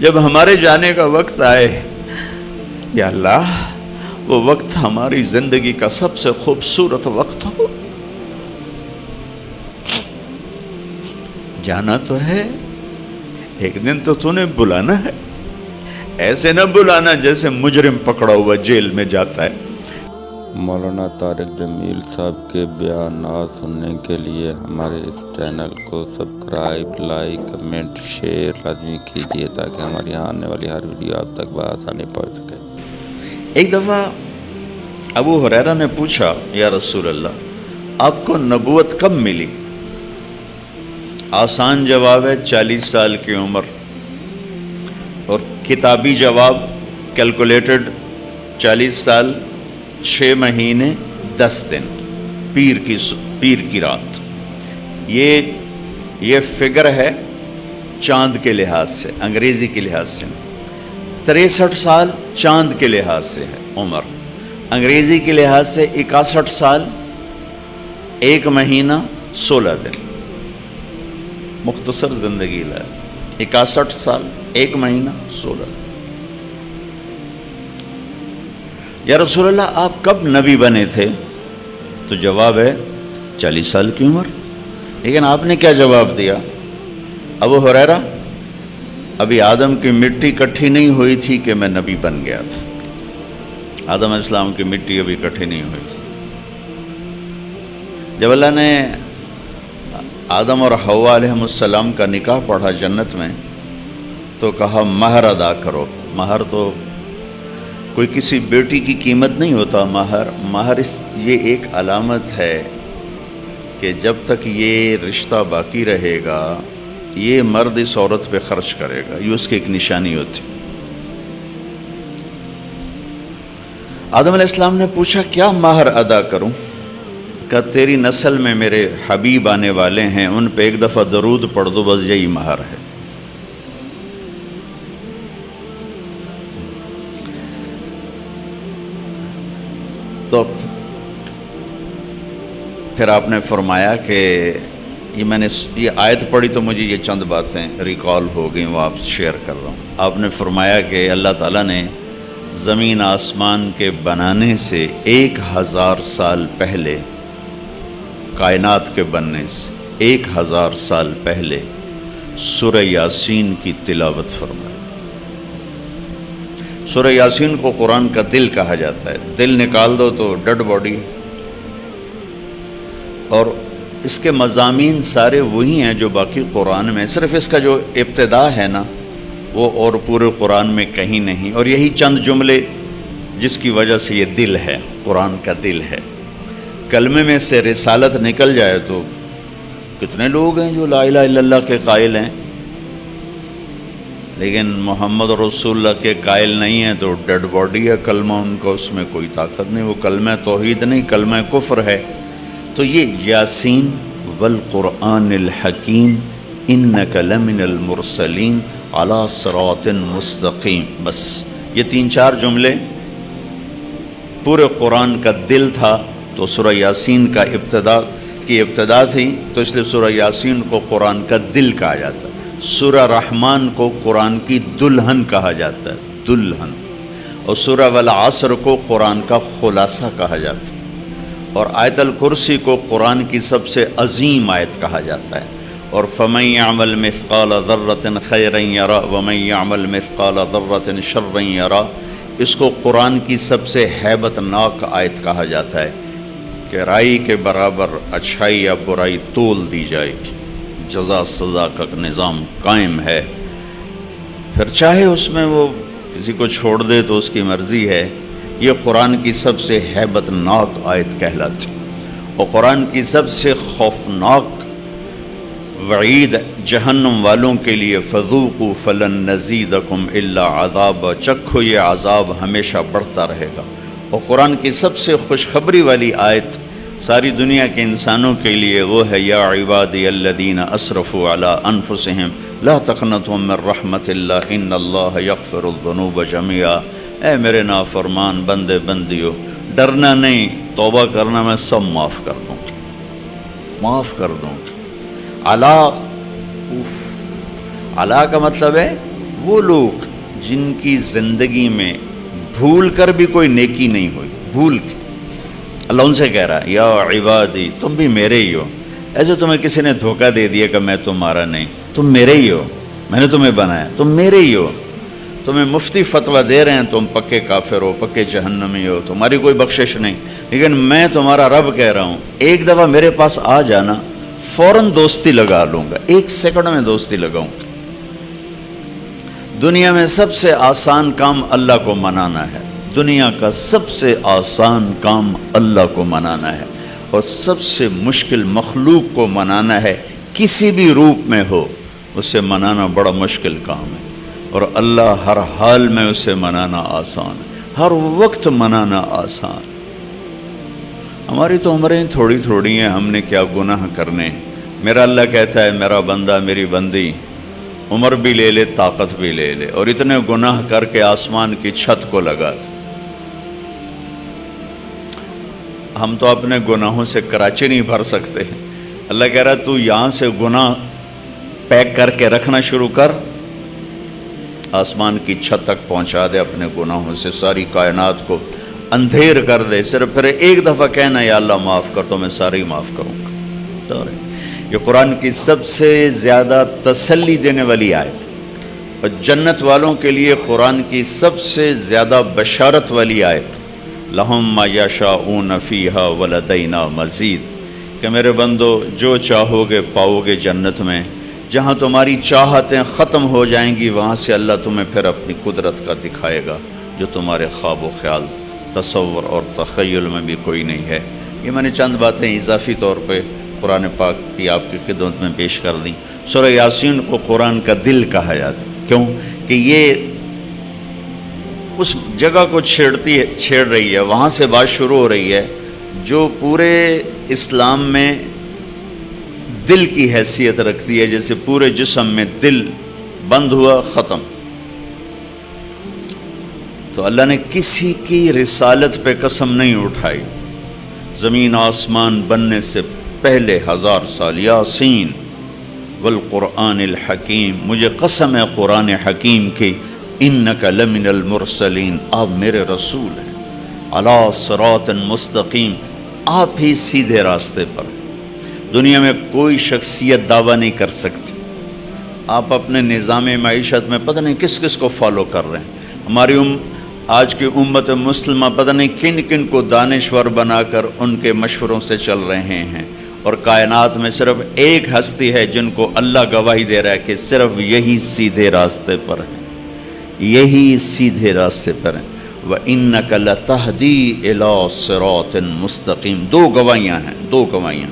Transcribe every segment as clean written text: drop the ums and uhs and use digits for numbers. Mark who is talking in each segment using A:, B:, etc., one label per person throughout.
A: جب ہمارے جانے کا وقت آئے، یا اللہ وہ وقت ہماری زندگی کا سب سے خوبصورت وقت ہو. جانا تو ہے، ایک دن تو نے بلانا ہے. ایسے نہ بلانا جیسے مجرم پکڑا ہوا جیل میں جاتا ہے.
B: مولانا طارق جمیل صاحب کے بیانات سننے کے لیے ہمارے اس چینل کو سبسکرائب، لائک، کمنٹ، شیئر لازمی کیجیے تاکہ ہماری یہاں آنے والی ہر ویڈیو آپ تک بآسانی پہنچ سکے.
A: ایک دفعہ ابو ہریرہ نے پوچھا، یا رسول اللہ آپ کو نبوت کب ملی؟ آسان جواب ہے 40 سال کی عمر، اور کتابی جواب کیلکولیٹڈ 40 سال 6 مہینے 10 دن، پیر کی رات. یہ فگر ہے چاند کے لحاظ سے، انگریزی کے لحاظ سے. 63 سال چاند کے لحاظ سے ہے عمر، انگریزی کے لحاظ سے 61 سال 1 مہینہ 16 دن. مختصر زندگی لائے. 61 سال 1 مہینہ 16 دن. یا رسول اللہ آپ کب نبی بنے تھے؟ تو جواب ہے 40 سال کی عمر. لیکن آپ نے کیا جواب دیا؟ ابو ہریرہ ابھی آدم کی مٹی اکٹھی نہیں ہوئی تھی کہ میں نبی بن گیا تھا. آدم علیہ السلام کی مٹی ابھی اکٹھی نہیں ہوئی تھی. جب اللہ نے آدم اور حوا علیہ السلام کا نکاح پڑھا جنت میں تو کہا مہر ادا کرو. مہر تو کوئی کسی بیٹی کی قیمت نہیں ہوتا. مہر یہ ایک علامت ہے کہ جب تک یہ رشتہ باقی رہے گا یہ مرد اس عورت پہ خرچ کرے گا، یہ اس کی ایک نشانی ہوتی. آدم علیہ السلام نے پوچھا کیا مہر ادا کروں؟ کہ تیری نسل میں میرے حبیب آنے والے ہیں، ان پہ ایک دفعہ درود پڑھ دو، بس یہی مہر ہے. تو پھر آپ نے فرمایا کہ یہ آیت پڑھی تو مجھے یہ چند باتیں ریکال ہو گئیں، وہ آپ شیئر کر رہا ہوں. آپ نے فرمایا کہ اللہ تعالیٰ نے زمین آسمان کے بنانے سے 1000 سال پہلے، کائنات کے بننے سے 1000 سال پہلے سورہ یاسین کی تلاوت فرمائی. سورہ یاسین کو قرآن کا دل کہا جاتا ہے. دل نکال دو تو ڈیڈ باڈی، اور اس کے مضامین سارے وہی ہیں جو باقی قرآن میں، صرف اس کا جو ابتدا ہے نا وہ اور پورے قرآن میں کہیں نہیں. اور یہی چند جملے جس کی وجہ سے یہ دل ہے، قرآن کا دل ہے. کلمے میں سے رسالت نکل جائے تو کتنے لوگ ہیں جو لا الہ الا اللہ کے قائل ہیں، لیکن محمد رسول اللہ کے قائل نہیں ہیں تو ڈیڈ باڈی ہے کلمہ ان کو، اس میں کوئی طاقت نہیں. وہ کلمہ توحید نہیں، کلمہ کفر ہے. تو یہ یاسین والقرآن الحکیم انک لمن المرسلین علی صراط مستقیم، بس یہ 3-4 جملے پورے قرآن کا دل تھا. تو سورہ یاسین کا ابتدا تھی، تو اس لیے سورہ یاسین کو قرآن کا دل کہا جاتا ہے. سورہ رحمان کو قرآن کی دلہن کہا جاتا ہے، دلہن. اور سورہ والعصر کو قرآن کا خلاصہ کہا جاتا ہے. اور آیت الکرسی کو قرآن کی سب سے عظیم آیت کہا جاتا ہے. اور فَمَن يَعْمَلْ مِثْقَالَ ذَرَّةٍ خَيْرًا يَرَهُ وَمَن يَعْمَلْ مِثْقَالَ ذَرَّةٍ شَرًّا يَرَهُ. اس کو قرآن کی سب سے ہیبت ناک آیت کہا جاتا ہے کہ رائی کے برابر اچھائی یا برائی تول دی جائے گی. جزا سزا کا نظام قائم ہے. پھر چاہے اس میں وہ کسی کو چھوڑ دے تو اس کی مرضی ہے. یہ قرآن کی سب سے ہیبت ناک آیت کہلاتی. اور قرآن کی سب سے خوفناک وعید جہنم والوں کے لیے فذوقوا فلن نزیدکم الا عذاب، چکھو یہ عذاب ہمیشہ بڑھتا رہے گا. اور قرآن کی سب سے خوشخبری والی آیت ساری دنیا کے انسانوں کے لیے وہ ہے یا عبادی الذین اسرفوا علی انفسہم لا تقنطوا من رحمت اللہ ان اللہ یغفر الذنوب جميعا. اے میرے نافرمان بندے بندیو، ڈرنا نہیں، توبہ کرنا، میں سب معاف کر دوں گا، معاف کر دوں گا. علا کا مطلب ہے وہ لوگ جن کی زندگی میں بھول کر بھی کوئی نیکی نہیں ہوئی، بھول کے اللہ ان سے کہہ رہا ہے یا عبادی تم بھی میرے ہی ہو، ایسے تمہیں کسی نے دھوکہ دے دیا کہ میں تمہارا نہیں، تم میرے ہی ہو، میں نے تمہیں بنایا، تم میرے ہی ہو، تمہیں مفتی فتویٰ دے رہے ہیں تم پکے کافر ہو، پکے جہنمی ہو، تمہاری کوئی بخشش نہیں، لیکن میں تمہارا رب کہہ رہا ہوں ایک دفعہ میرے پاس آ جانا، فوراً دوستی لگا لوں گا، 1 سیکنڈ میں دوستی لگاؤں گا۔ دنیا میں سب سے آسان کام اللہ کو منانا ہے، دنیا کا سب سے آسان کام اللہ کو منانا ہے، اور سب سے مشکل مخلوق کو منانا ہے، کسی بھی روپ میں ہو اسے منانا بڑا مشکل کام ہے، اور اللہ ہر حال میں اسے منانا آسان ہے، ہر وقت منانا آسان۔ ہماری تو عمریں تھوڑی تھوڑی ہیں، ہم نے کیا گناہ کرنے۔ میرا اللہ کہتا ہے میرا بندہ میری بندی عمر بھی لے لے طاقت بھی لے لے، اور اتنے گناہ کر کے آسمان کی چھت کو لگاتے۔ ہم تو اپنے گناہوں سے کراچی نہیں بھر سکتے، اللہ کہہ رہا تو یہاں سے گناہ پیک کر کے رکھنا شروع کر، آسمان کی چھت تک پہنچا دے اپنے گناہوں سے، ساری کائنات کو اندھیر کر دے، صرف پھر ایک دفعہ کہنا یا اللہ معاف کر تو میں سارے معاف کروں گا۔ تو یہ قرآن کی سب سے زیادہ تسلی دینے والی آیت، اور جنت والوں کے لیے قرآن کی سب سے زیادہ بشارت والی آیت، لہم ما یشاؤون فیہا ولدینا مزید، کہ میرے بندو جو چاہو گے پاؤ گے جنت میں، جہاں تمہاری چاہتیں ختم ہو جائیں گی وہاں سے اللہ تمہیں پھر اپنی قدرت کا دکھائے گا جو تمہارے خواب و خیال تصور اور تخیل میں بھی کوئی نہیں ہے۔ یہ میں نے چند باتیں اضافی طور پہ قرآن پاک کی آپ کی خدمت میں پیش کر دیں۔ سورہ یاسین کو قرآن کا دل کہا جاتا ہے، کیوں کہ یہ اس جگہ کو چھیڑ رہی ہے، وہاں سے بات شروع ہو رہی ہے جو پورے اسلام میں دل کی حیثیت رکھتی ہے، جیسے پورے جسم میں دل بند ہوا ختم۔ تو اللہ نے کسی کی رسالت پہ قسم نہیں اٹھائی، زمین آسمان بننے سے پہلے 1000 سال، یاسین والقرآن الحکیم، مجھے قسم ہے قرآن حکیم کی، انک لمن المرسلین، آپ میرے رسول ہیں، علی صراط مستقیم، آپ ہی سیدھے راستے پر۔ دنیا میں کوئی شخصیت دعویٰ نہیں کر سکتی، آپ اپنے نظام معیشت میں پتہ نہیں کس کس کو فالو کر رہے ہیں۔ ہماری آج کی امت مسلمہ پتہ نہیں کن کن کو دانشور بنا کر ان کے مشوروں سے چل رہے ہیں، اور کائنات میں صرف ایک ہستی ہے جن کو اللہ گواہی دے رہا ہے کہ صرف یہی سیدھے راستے پر ہے، یہی سیدھے راستے پر ہیں۔ وَإِنَّكَ لَتَهْدِي إِلَىٰ صِرَاطٍ مُسْتَقِيمٍ، دو گواہیاں ہیں، دو گواہیاں۔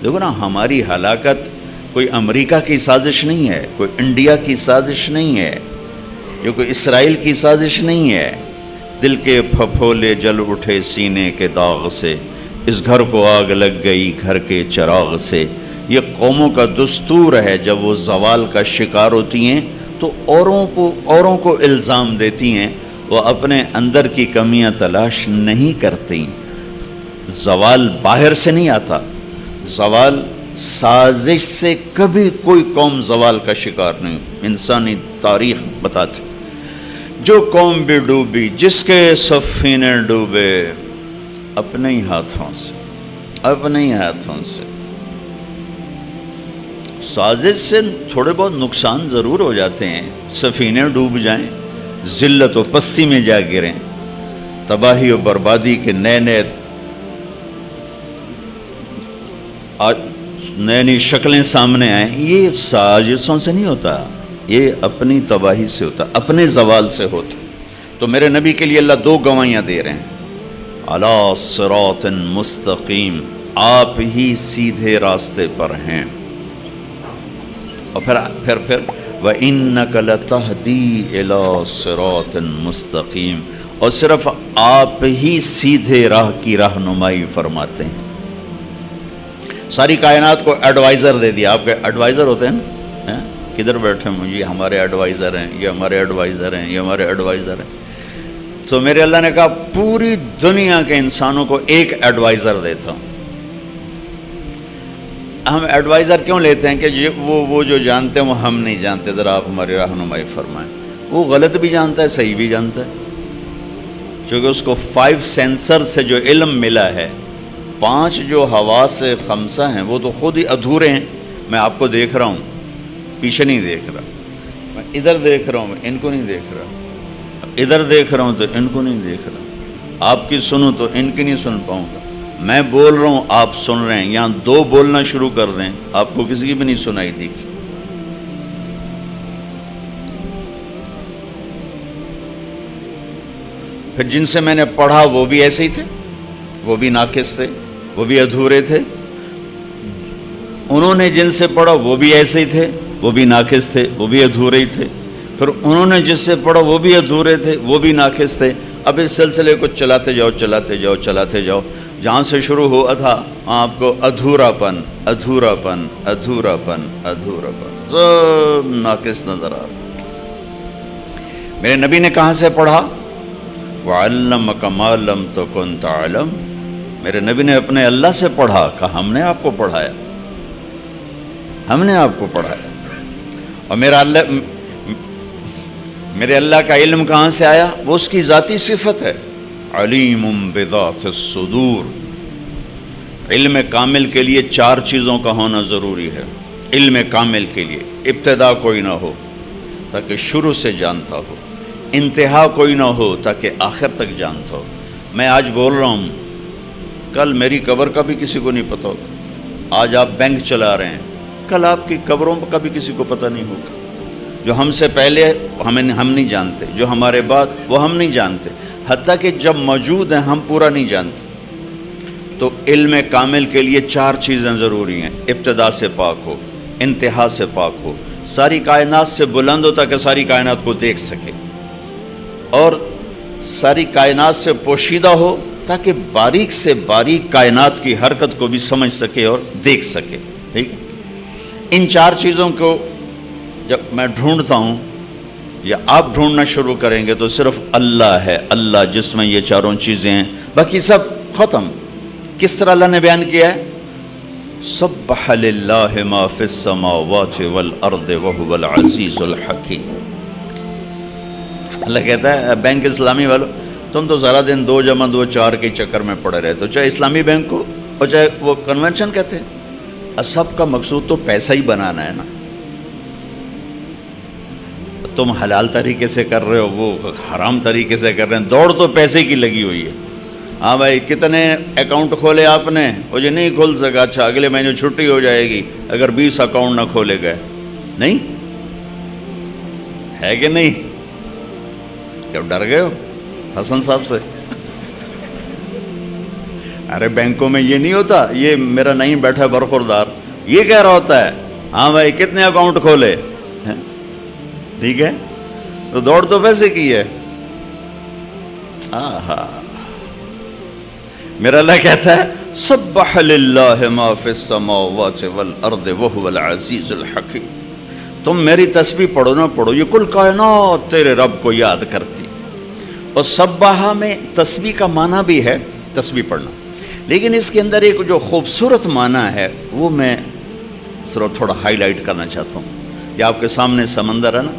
A: دیکھو نا، ہماری ہلاکت کوئی امریکہ کی سازش نہیں ہے، کوئی انڈیا کی سازش نہیں ہے، یہ کوئی اسرائیل کی سازش نہیں ہے۔ دل کے پھپھولے جل اٹھے سینے کے داغ سے، اس گھر کو آگ لگ گئی گھر کے چراغ سے۔ یہ قوموں کا دستور ہے، جب وہ زوال کا شکار ہوتی ہیں تو اوروں کو الزام دیتی ہیں، وہ اپنے اندر کی کمیاں تلاش نہیں کرتی۔ زوال باہر سے نہیں آتا، زوال سازش سے کبھی کوئی قوم زوال کا شکار نہیں، انسانی تاریخ بتاتی۔ جو قوم بھی ڈوبی، جس کے سفینے ڈوبے، اپنے ہی ہاتھوں سے، اپنے ہی ہاتھوں سے۔ سازش سے تھوڑے بہت نقصان ضرور ہو جاتے ہیں، سفینے ڈوب جائیں، ذلت و پستی میں جا گریں، تباہی و بربادی کے نئے نئی شکلیں سامنے آئیں، یہ سازشوں سے نہیں ہوتا، یہ اپنی تباہی سے ہوتا، اپنے زوال سے ہوتا۔ تو میرے نبی کے لیے اللہ دو گواہیاں دے رہے ہیں، علی صراط مستقیم، آپ ہی سیدھے راستے پر ہیں، اور پھر وَإِنَّكَ لَتَهْدِي إِلَىٰ صِرَاطٍ مُسْتَقِيمٍ، اور صرف آپ ہی سیدھے راہ کی رہنمائی فرماتے ہیں۔ ساری کائنات کو ایڈوائزر دے دیا، آپ کے ایڈوائزر ہوتے ہیں نا، کدھر بیٹھے ہیں، یہ ہمارے ایڈوائزر ہیں، یہ ہمارے ایڈوائزر ہیں، یہ ہمارے ایڈوائزر ہیں۔ تو میرے اللہ نے کہا پوری دنیا کے انسانوں کو ایک ایڈوائزر دیتا ہوں، ہم ایڈوائزر کیوں لیتے ہیں کہ وہ جو جانتے ہیں وہ ہم نہیں جانتے، ذرا آپ ہماری رہنمائی فرمائیں۔ وہ غلط بھی جانتا ہے، صحیح بھی جانتا ہے، کیونکہ اس کو 5 سینسر سے جو علم ملا ہے، 5 جو حواس خمسہ ہیں وہ تو خود ہی ادھورے ہیں۔ میں آپ کو دیکھ رہا ہوں، پیچھے نہیں دیکھ رہا، میں ادھر دیکھ رہا ہوں، ان کو نہیں دیکھ رہا، ادھر دیکھ رہا ہوں تو ان کو نہیں دیکھ رہا، آپ کی سنوں تو ان کی نہیں سن پاؤں گا، میں بول رہا ہوں آپ سن رہے ہیں، یہاں 2 بولنا شروع کر دیں آپ کو کسی کی بھی نہیں سنائی دی۔ پھر جن سے میں نے پڑھا وہ بھی ایسے ہی تھے، وہ بھی ناقص تھے، وہ بھی ادھورے تھے، انہوں نے جن سے پڑھا وہ بھی ایسے ہی تھے، وہ بھی ناقص تھے، وہ بھی ادھورے ہی تھے، پھر انہوں نے جس سے پڑھا وہ بھی ادھورے تھے، وہ بھی ناقص تھے۔ اب اس سلسلے کو چلاتے جاؤ چلاتے جاؤ چلاتے جاؤ، جہاں سے شروع ہوا تھا آپ کو ادھورا پن ادھورا پن ادھورا پن ادھورا پن سب ناقص نظر آ رہا۔ میرے نبی نے کہاں سے پڑھا؟ وَعَلَّمَكَ مَا لَمْ تَكُنْ تَعْلَمْ، میرے نبی نے اپنے اللہ سے پڑھا، کہا ہم نے آپ کو پڑھایا، ہم نے آپ کو پڑھایا۔ اور میرے اللہ کا علم کہاں سے آیا؟ وہ اس کی ذاتی صفت ہے، علیم بذات الصدور۔ علم کامل کے لیے 4 چیزوں کا ہونا ضروری ہے۔ علم کامل کے لیے ابتدا کوئی نہ ہو تاکہ شروع سے جانتا ہو، انتہا کوئی نہ ہو تاکہ آخر تک جانتا ہو۔ میں آج بول رہا ہوں، کل میری قبر کا بھی کسی کو نہیں پتہ ہوگا۔ آج آپ بینک چلا رہے ہیں، کل آپ کی قبروں کا بھی کسی کو پتہ نہیں ہوگا۔ جو ہم سے پہلے ہم نہیں جانتے، جو ہمارے بعد وہ ہم نہیں جانتے، حتیٰ کہ جب موجود ہیں ہم پورا نہیں جانتے۔ تو علم کامل کے لیے 4 چیزیں ضروری ہیں۔ ابتدا سے پاک ہو، انتہا سے پاک ہو، ساری کائنات سے بلند ہو تاکہ ساری کائنات کو دیکھ سکے، اور ساری کائنات سے پوشیدہ ہو تاکہ باریک سے باریک کائنات کی حرکت کو بھی سمجھ سکے اور دیکھ سکے۔ ٹھیک ہے، ان 4 چیزوں کو جب میں ڈھونڈتا ہوں یا آپ ڈھونڈنا شروع کریں گے تو صرف اللہ ہے، اللہ جس میں یہ 4 چیزیں ہیں، باقی سب ختم۔ کس طرح اللہ نے بیان کیا ہے؟ سبح للہ ما فی السماوات والارض وہو العزیز الحکیم۔ اللہ کہتا ہے بینک اسلامی والوں، تم تو سارا دن 2 جمع 2 4 کے چکر میں پڑے رہتے ہو، چاہے اسلامی بینک ہو اور چاہے وہ کنونشن کہتے ہیں، سب کا مقصود تو پیسہ ہی بنانا ہے نا۔ تم حلال طریقے سے کر رہے ہو، وہ حرام طریقے سے کر رہے ہیں، دوڑ تو پیسے کی لگی ہوئی ہے۔ ہاں بھائی کتنے اکاؤنٹ کھولے آپ نے؟ وہ جو نہیں کھول سکا، اچھا اگلے مہینے چھٹی ہو جائے گی اگر 20 اکاؤنٹ نہ کھولے گئے، نہیں ہے کہ نہیں؟ کیا ڈر گئے ہو حسن صاحب سے؟ ارے بینکوں میں یہ نہیں ہوتا، یہ میرا نہیں بیٹھا برخوردار یہ کہہ رہا ہوتا ہے ہاں بھائی کتنے اکاؤنٹ کھولے، ٹھیک ہے، تو دوڑ تو پیسے کی ہے۔ میرا اللہ کہتا ہے سبح للہ ما فی السماوات والارض وہو العزیز الحکیم۔ تم میری تسبیح پڑھو نہ پڑھو، یہ کل کائنات تیرے رب کو یاد کرتی۔ اور سبحہ میں تسبیح کا معنی بھی ہے تسبیح پڑھنا، لیکن اس کے اندر ایک جو خوبصورت معنی ہے وہ میں صرف تھوڑا ہائی لائٹ کرنا چاہتا ہوں۔ یہ آپ کے سامنے سمندر ہے نا،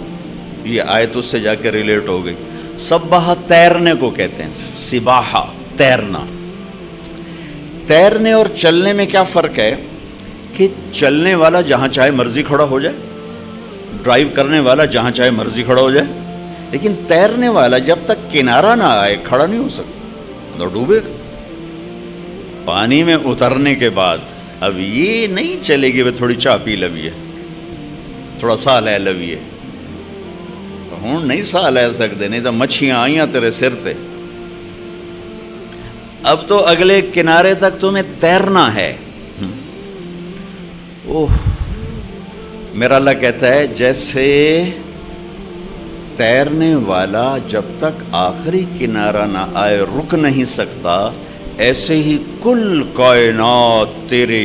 A: یہ آیت اس سے جا کے ریلیٹ ہو گئی۔ سبحہ تیرنے کو کہتے ہیں، سباحہ تیرنا۔ تیرنے اور چلنے میں کیا فرق ہے کہ چلنے والا جہاں چاہے مرضی کھڑا ہو جائے، ڈرائیو کرنے والا جہاں چاہے مرضی کھڑا ہو جائے، لیکن تیرنے والا جب تک کنارہ نہ آئے کھڑا نہیں ہو سکتا، تو ڈوبے گا۔ پانی میں اترنے کے بعد اب یہ نہیں چلے گی وہ تھوڑی چاہ پی لویے، تھوڑا سا لے لویے، ہوں نہیں سا لے سکتے، نہیں تو مچھیاں آئیاں تیرے سر تے۔ اب تو اگلے کنارے تک تمہیں تیرنا ہے۔ اوہ میرا اللہ کہتا ہے جیسے تیرنے والا جب تک آخری کنارہ نہ آئے رک نہیں سکتا، ایسے ہی کل کائنات تیرے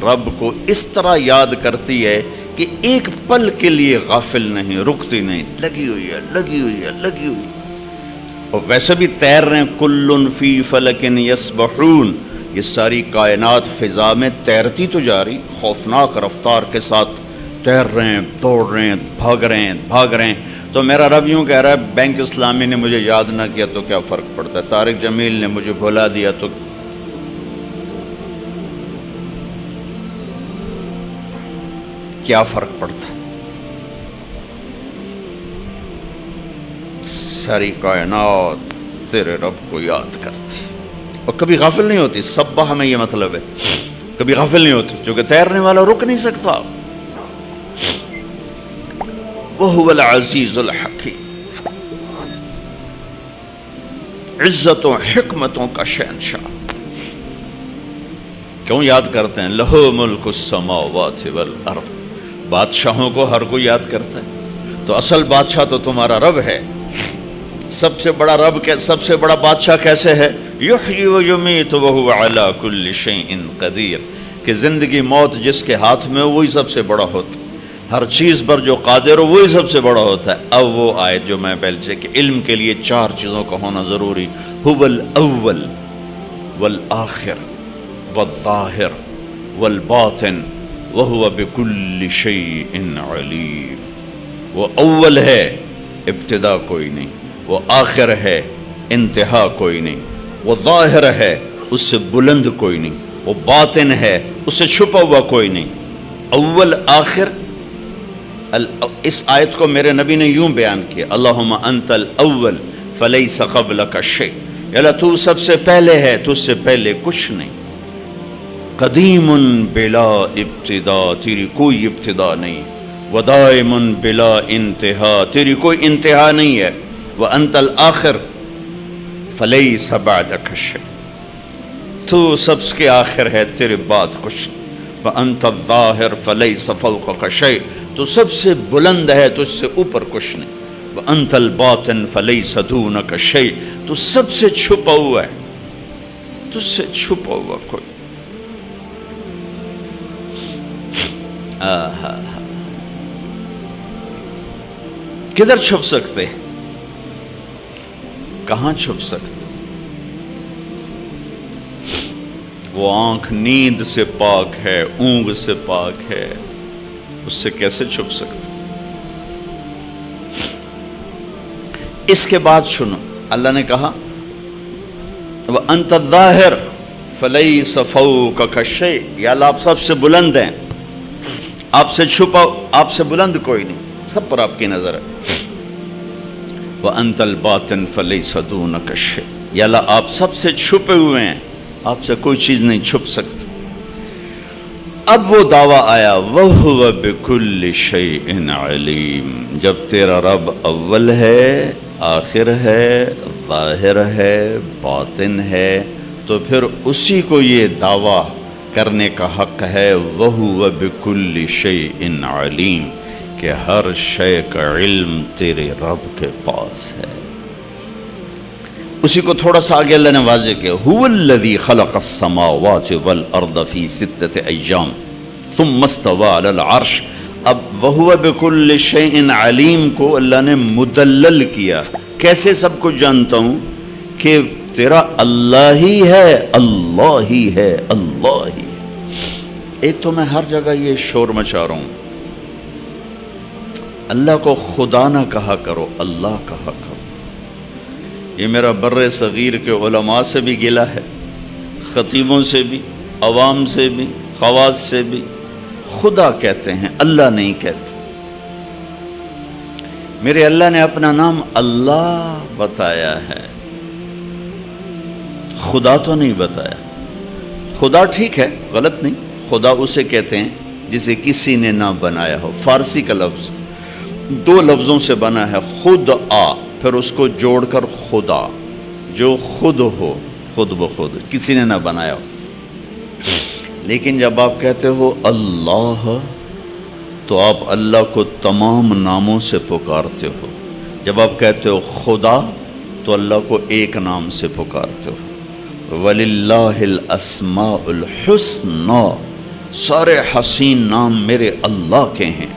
A: رب کو اس طرح یاد کرتی ہے کہ ایک پل کے لیے غافل نہیں، رکتی نہیں، لگی ہوئی ہے لگی ہوئی ہے لگی ہوئی ہے۔ اور ویسے بھی تیر رہے ہیں، کل فی فلک یسبحون، یہ ساری کائنات فضا میں تیرتی تو جا رہی، خوفناک رفتار کے ساتھ تیر رہے ہیں، دوڑ رہے ہیں، بھاگ رہے ہیں، تو میرا رب یوں کہہ رہا ہے بینک اسلامی نے مجھے یاد نہ کیا تو کیا فرق پڑتا ہے، طارق جمیل نے مجھے بھلا دیا تو کیا فرق پڑتا ہے؟ ساری کائنات تیرے رب کو یاد کرتی اور کبھی غافل نہیں ہوتی. سبح میں یہ مطلب ہے، کبھی غافل نہیں ہوتی، کیونکہ تیرنے والا رک نہیں سکتا. وَهُوَ الْعَزِيزُ الْحَكِيمُ، عزتوں حکمتوں کا شہنشاہ. کیوں یاد کرتے ہیں؟ لَهُ مُلْكُ السَّمَاوَاتِ وَالْأَرْضِ. بادشاہوں کو ہر کوئی یاد کرتا ہے، تو اصل بادشاہ تو تمہارا رب ہے. سب سے بڑا رب سب سے بڑا بادشاہ کیسے ہے؟ یحیی و یمیت وہو علی کل شیء قدیر، کہ زندگی موت جس کے ہاتھ میں وہی سب سے بڑا ہوتا ہے، ہر چیز پر جو قادر ہو وہی سب سے بڑا ہوتا ہے. اب وہ آیت جو میں پہلے سے کہ علم کے لیے 4 چیزوں کا ہونا ضروری، هو الاول والآخر والظاہر والباطن وهو بكل شيء علیم. وہ اول ہے، ابتدا کوئی نہیں، وہ آخر ہے، انتہا کوئی نہیں، وہ ظاہر ہے، اس سے بلند کوئی نہیں، وہ باطن ہے، اس سے چھپا ہوا کوئی نہیں. اول آخر. اس آیت کو میرے نبی نے یوں بیان کیا، اللہم انت الاول فلیس قبلک شیء، یا اللہ تو سب سے پہلے ہے، تو اس سے پہلے کچھ نہیں. قدیم بلا ابتدا، تیری کوئی ابتدا نہیں. ودائم بلا انتہا، تیری کوئی انتہا نہیں ہے. وانت الآخر فلیس بعدک شیء، تو سب کے آخر ہے، تیرے بعد کچھ نہیں. وانت الظاہر فلیس فوقک شیء، تو سب سے بلند ہے، تو اس سے اوپر کچھ نہیں. وانت الباطن فلیس دونک شیء، تو سب سے چھپا ہوا ہے، تو اس سے چھپا ہوا کوئی. کدھر چھپ سکتے؟ کہاں چھپ سکتے؟ وہ آنکھ نیند سے پاک ہے، اونگ سے پاک ہے، اس سے کیسے چھپ سکتے؟ اس کے بعد سنو، اللہ نے کہا وَأَنْتَ الظَّاهِرُ فَلَيْسَ فَوْقَكَ شَيْءٌ، یا اللہ آپ سب سے بلند ہیں، آپ سے چھپا، آپ سے بلند کوئی نہیں، سب پر آپ کی نظر ہے. وَأَنْتَ الْبَاطِنُ فَلَيْسَ دُونَكَ شَيْءٌ، یا اللہ آپ سب سے چھپے ہوئے ہیں، آپ سے کوئی چیز نہیں چھپ سکتی. اب وہ دعویٰ آیا وَهُوَ بِكُلِّ شَيْءٍ عَلِيمٌ، جب تیرا رب اول ہے، آخر ہے، ظاہر ہے، باطن ہے، تو پھر اسی کو یہ دعویٰ کرنے کا حق ہے وَهُوَ بِكُلِّ شَيْءٍ عَلِيمٌ، کہ ہر شے کا علم تیرے رب کے پاس ہے. اسی کو تھوڑا سا آگے اللہ نے واضح کیا، هُوَ الَّذِي خَلَقَ السَّمَاوَاتِ وَالْأَرْضَ فِي 6 أَيَّامٍ ثُمَّ اسْتَوَىٰ عَلَى الْعَرْشِ. اب وَهُوَ بِكُلِّ شَيْءٍ عَلِيمٌ کو اللہ نے مدلل کیا. کیسے سب کچھ جانتا ہوں؟ کہ تیرا اللہ ہی ہے، اللہ ہی ہے، اللہ ہی ہے. ایک تو میں ہر جگہ یہ شور مچا رہا ہوں، اللہ کو خدا نہ کہا کرو، اللہ کہا کرو. یہ میرا بر صغیر کے علماء سے بھی گلہ ہے، خطیبوں سے بھی، عوام سے بھی، خواص سے بھی. خدا کہتے ہیں، اللہ نہیں کہتے. میرے اللہ نے اپنا نام اللہ بتایا ہے، خدا تو نہیں بتایا. خدا ٹھیک ہے، غلط نہیں، خدا اسے کہتے ہیں جسے کسی نے نہ بنایا ہو. فارسی کا لفظ 2 لفظوں سے بنا ہے، خود آ، پھر اس کو جوڑ کر خدا، جو خود ہو، خود بخود، کسی نے نہ بنایا ہو. لیکن جب آپ کہتے ہو اللہ، تو آپ اللہ کو تمام ناموں سے پکارتے ہو. جب آپ کہتے ہو خدا، تو اللہ کو ایک نام سے پکارتے ہو. وَلِلَّهِ الْأَسْمَاءُ الْحُسْنَى، سارے حسین نام میرے اللہ کے ہیں،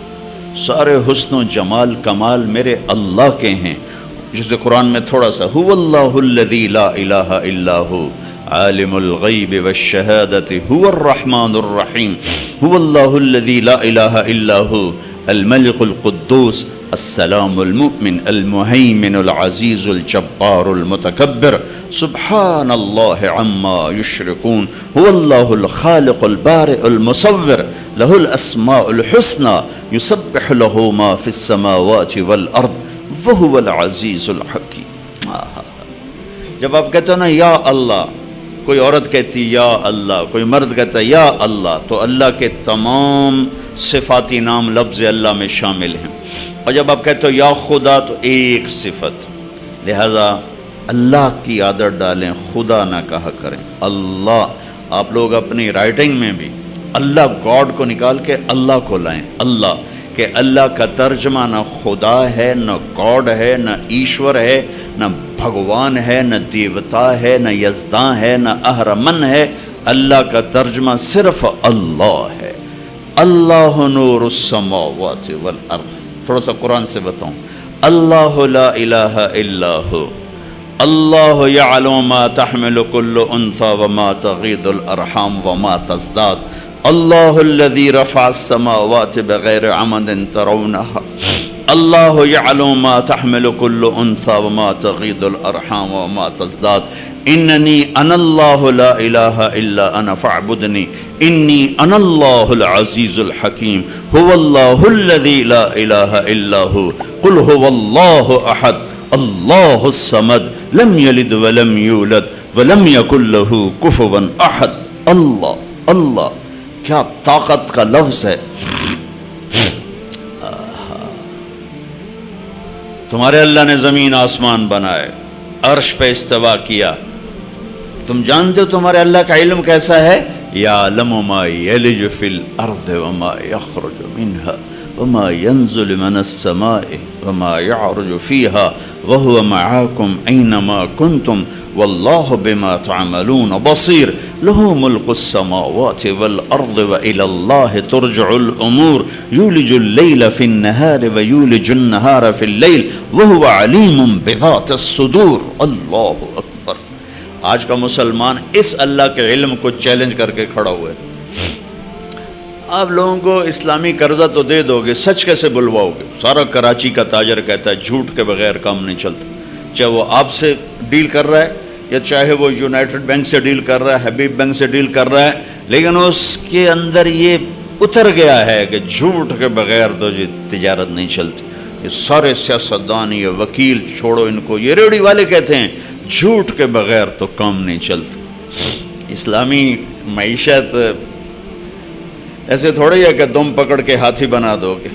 A: سارے حسن و جمال کمال میرے اللہ کے ہیں. جسے قرآن میں تھوڑا سا هُوَ اللَّهُ الَّذِي لَا إِلَهَ إِلَّا هُوَ عالم الغیب والشہادۃ هو الرحمن الرحیم هو اللہ الذی لا الہ الا هو الملک القدوس السلام المؤمن المہیمن العزیز الجبار المتکبر سبحان اللہ عما یشرکون هو اللہ الخالق البارئ المصور له الاسماء الحسنى یسبح له ما فی السماوات والارض وهو العزیز الحکیم۔ جب آپ کہتے ہو نا یا اللہ، کوئی عورت کہتی یا اللہ، کوئی مرد کہتا ہے یا اللہ، تو اللہ کے تمام صفاتی نام لفظ اللہ میں شامل ہیں۔ اور جب آپ کہتے ہو یا خدا تو ایک صفت، لہذا اللہ کی عادت ڈالیں، خدا نہ کہا کریں اللہ۔ آپ لوگ اپنی رائٹنگ میں بھی اللہ گاڈ کو نکال کے اللہ کو لائیں، اللہ، کہ اللہ کا ترجمہ نہ خدا ہے، نہ گاڈ ہے، نہ ایشور ہے، نہ بھگوان ہے، نہ دیوتا ہے، نہ یزداں ہے، نہ اہرمن ہے۔ اللہ کا ترجمہ صرف اللہ ہے۔ اللہ نور السماوات والارض۔ تھوڑا سا قرآن سے بتاؤں، اللہ لا الہ الا ہو، اللہ یعلم ما تحمل کل انثی وما تغیض الارحام وما تزداد، اللہ الذی رفع السماوات بغیر عمد ترونها، اللہ یعلم ما تحمل کل انثی وما تغیض الارحام وما تزداد، اننی انا اللہ لا الہ الا انا فاعبدنی انی انا اللہ العزیز الحکیم، هو اللہ الذی لا الہ الا ہو، قل هو اللہ احد اللہ الصمد لم یلد ولم یولد ولم یکن له کفوا احد۔ اللہ، اللہ، کیا طاقت کا لفظ ہے۔ تمہارے اللہ نے زمین آسمان بنائے، عرش پہ استوا کیا، تم جانتے ہو تمہارے اللہ کا علم کیسا ہے؟ یعلم ما یلج فی الارض وما یخرج منها وما ينزل من السماء وما يعرج فيها وهو معاكم أينما كنتم والله بما تعملون بصير له ملك السماوات والأرض وإلى الله ترجع الأمور يولج الليل في النهار ويولج النهار في الليل وهو عليم بذات الصدور۔ اللہ اکبر۔ آج کا مسلمان اس اللہ کے علم کو چیلنج کر کے کھڑا ہوا ہے۔ آپ لوگوں کو اسلامی قرضہ تو دے دو گے، سچ کیسے بلواؤ گے؟ سارا کراچی کا تاجر کہتا ہے جھوٹ کے بغیر کام نہیں چلتا، چاہے وہ آپ سے ڈیل کر رہا ہے یا چاہے وہ یونائٹڈ بینک سے ڈیل کر رہا ہے، حبیب بینک سے ڈیل کر رہا ہے، لیکن اس کے اندر یہ اتر گیا ہے کہ جھوٹ کے بغیر تو یہ تجارت نہیں چلتی۔ یہ سارے سیاستدان، یہ وکیل، چھوڑو ان کو، یہ ریڑھی والے کہتے ہیں جھوٹ کے بغیر تو کام نہیں چلتا۔ اسلامی معیشت ایسے تھوڑی ہے کہ دم پکڑ کے ہاتھی بنا دو گے۔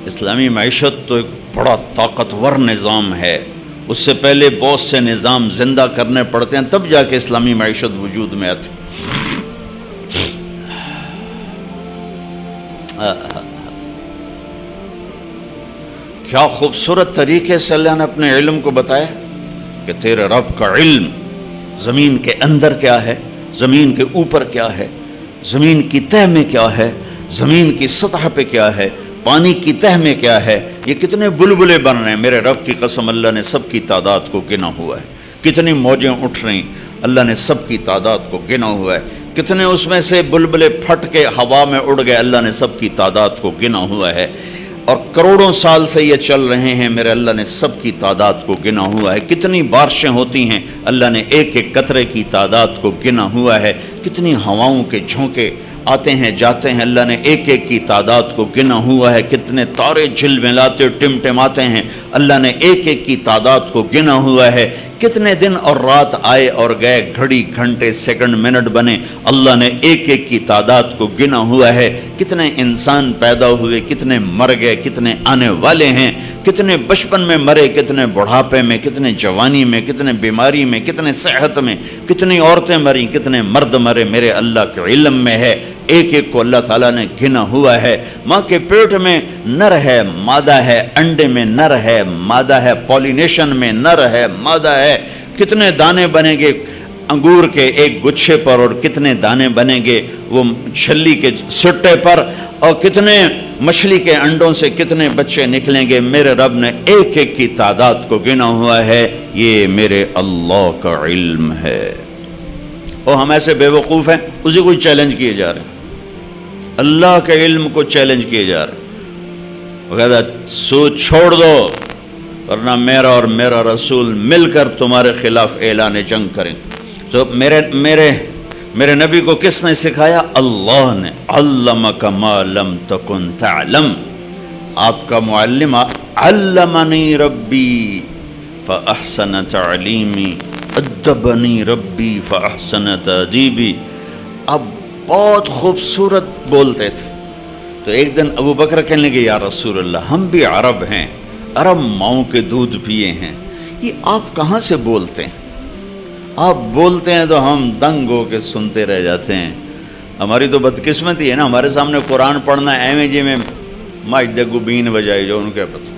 A: اسلامی معیشت تو ایک بڑا طاقتور نظام ہے، اس سے پہلے بہت سے نظام زندہ کرنے پڑتے ہیں، تب جا کے اسلامی معیشت وجود میں آتی۔ کیا خوبصورت طریقے سے اللہ نے اپنے علم کو بتایا کہ تیرے رب کا علم زمین کے اندر کیا ہے، زمین کے اوپر کیا ہے، زمین کی تہ میں کیا ہے، زمین کی سطح پہ کیا ہے، پانی کی تہ میں کیا ہے، یہ کتنے بلبلے بن رہے ہیں۔ میرے رب کی قسم، اللہ نے سب کی تعداد کو گنا ہوا ہے۔ کتنی موجیں اٹھ رہی، اللہ نے سب کی تعداد کو گنا ہوا ہے۔ کتنے اس میں سے بلبلے پھٹ کے ہوا میں اڑ گئے، اللہ نے سب کی تعداد کو گنا ہوا ہے۔ اور کروڑوں سال سے یہ چل رہے ہیں، میرے اللہ نے سب کی تعداد کو گنا ہوا ہے۔ کتنی بارشیں ہوتی ہیں، اللہ نے ایک ایک قطرے کی تعداد کو گنا ہوا ہے۔ کتنی ہواؤں کے جھونکے آتے ہیں جاتے ہیں، اللہ نے ایک ایک کی تعداد کو گنا ہوا ہے۔ کتنے تارے جھلملاتے ٹمٹماتے ہیں، اللہ نے ایک ایک کی تعداد کو گنا ہوا ہے۔ کتنے دن اور رات آئے اور گئے، گھڑی، گھنٹے، سیکنڈ، منٹ بنے، اللہ نے ایک ایک کی تعداد کو گنا ہوا ہے۔ کتنے انسان پیدا ہوئے، کتنے مر گئے، کتنے آنے والے ہیں، کتنے بچپن میں مرے، کتنے بڑھاپے میں، کتنے جوانی میں، کتنے بیماری میں، کتنے صحت میں، کتنی عورتیں مریں، کتنے مرد مرے، میرے اللہ کے علم میں ہے۔ ایک ایک کو اللہ تعالیٰ نے گنا ہوا ہے۔ ماں کے پیٹ میں نر ہے، مادہ ہے، انڈے میں نر ہے، مادہ ہے، پولینیشن میں نر ہے، مادہ ہے۔ کتنے دانے بنیں گے انگور کے ایک گچھے پر، اور کتنے دانے بنیں گے وہ چھلی کے سٹے پر، اور کتنے مچھلی کے انڈوں سے کتنے بچے نکلیں گے، میرے رب نے ایک ایک کی تعداد کو گنا ہوا ہے۔ یہ میرے اللہ کا علم ہے۔ اور ہم ایسے بے وقوف ہیں، اسی کو چیلنج کیے جا رہے ہیں، اللہ کے علم کو چیلنج کیے جا رہے ہیں۔ وہ کہتا ہے سود چھوڑ دو ورنہ میرا اور میرا رسول مل کر تمہارے خلاف اعلان جنگ کریں۔ تو میرے نبی کو کس نے سکھایا؟ اللہ نے۔ علمک ما لم تکن تعلم، آپ کا معلم علمنی ربی فاحسن تعلیمی ادبنی ربی فاحسن تادیبی۔ اب بہت خوبصورت بولتے تھے۔ تو ایک دن ابو بکر کہنے لگے یا رسول اللہ ہم بھی عرب ہیں، عرب ماؤں کے دودھ پیے ہیں، یہ آپ کہاں سے بولتے ہیں؟ آپ بولتے ہیں تو ہم دنگ ہو کے سنتے رہ جاتے ہیں۔ ہماری تو بدقسمتی ہے نا، ہمارے سامنے قرآن پڑھنا ایویں جی میں ماج دگو بین بجائی جو انہوں کیا پتہ،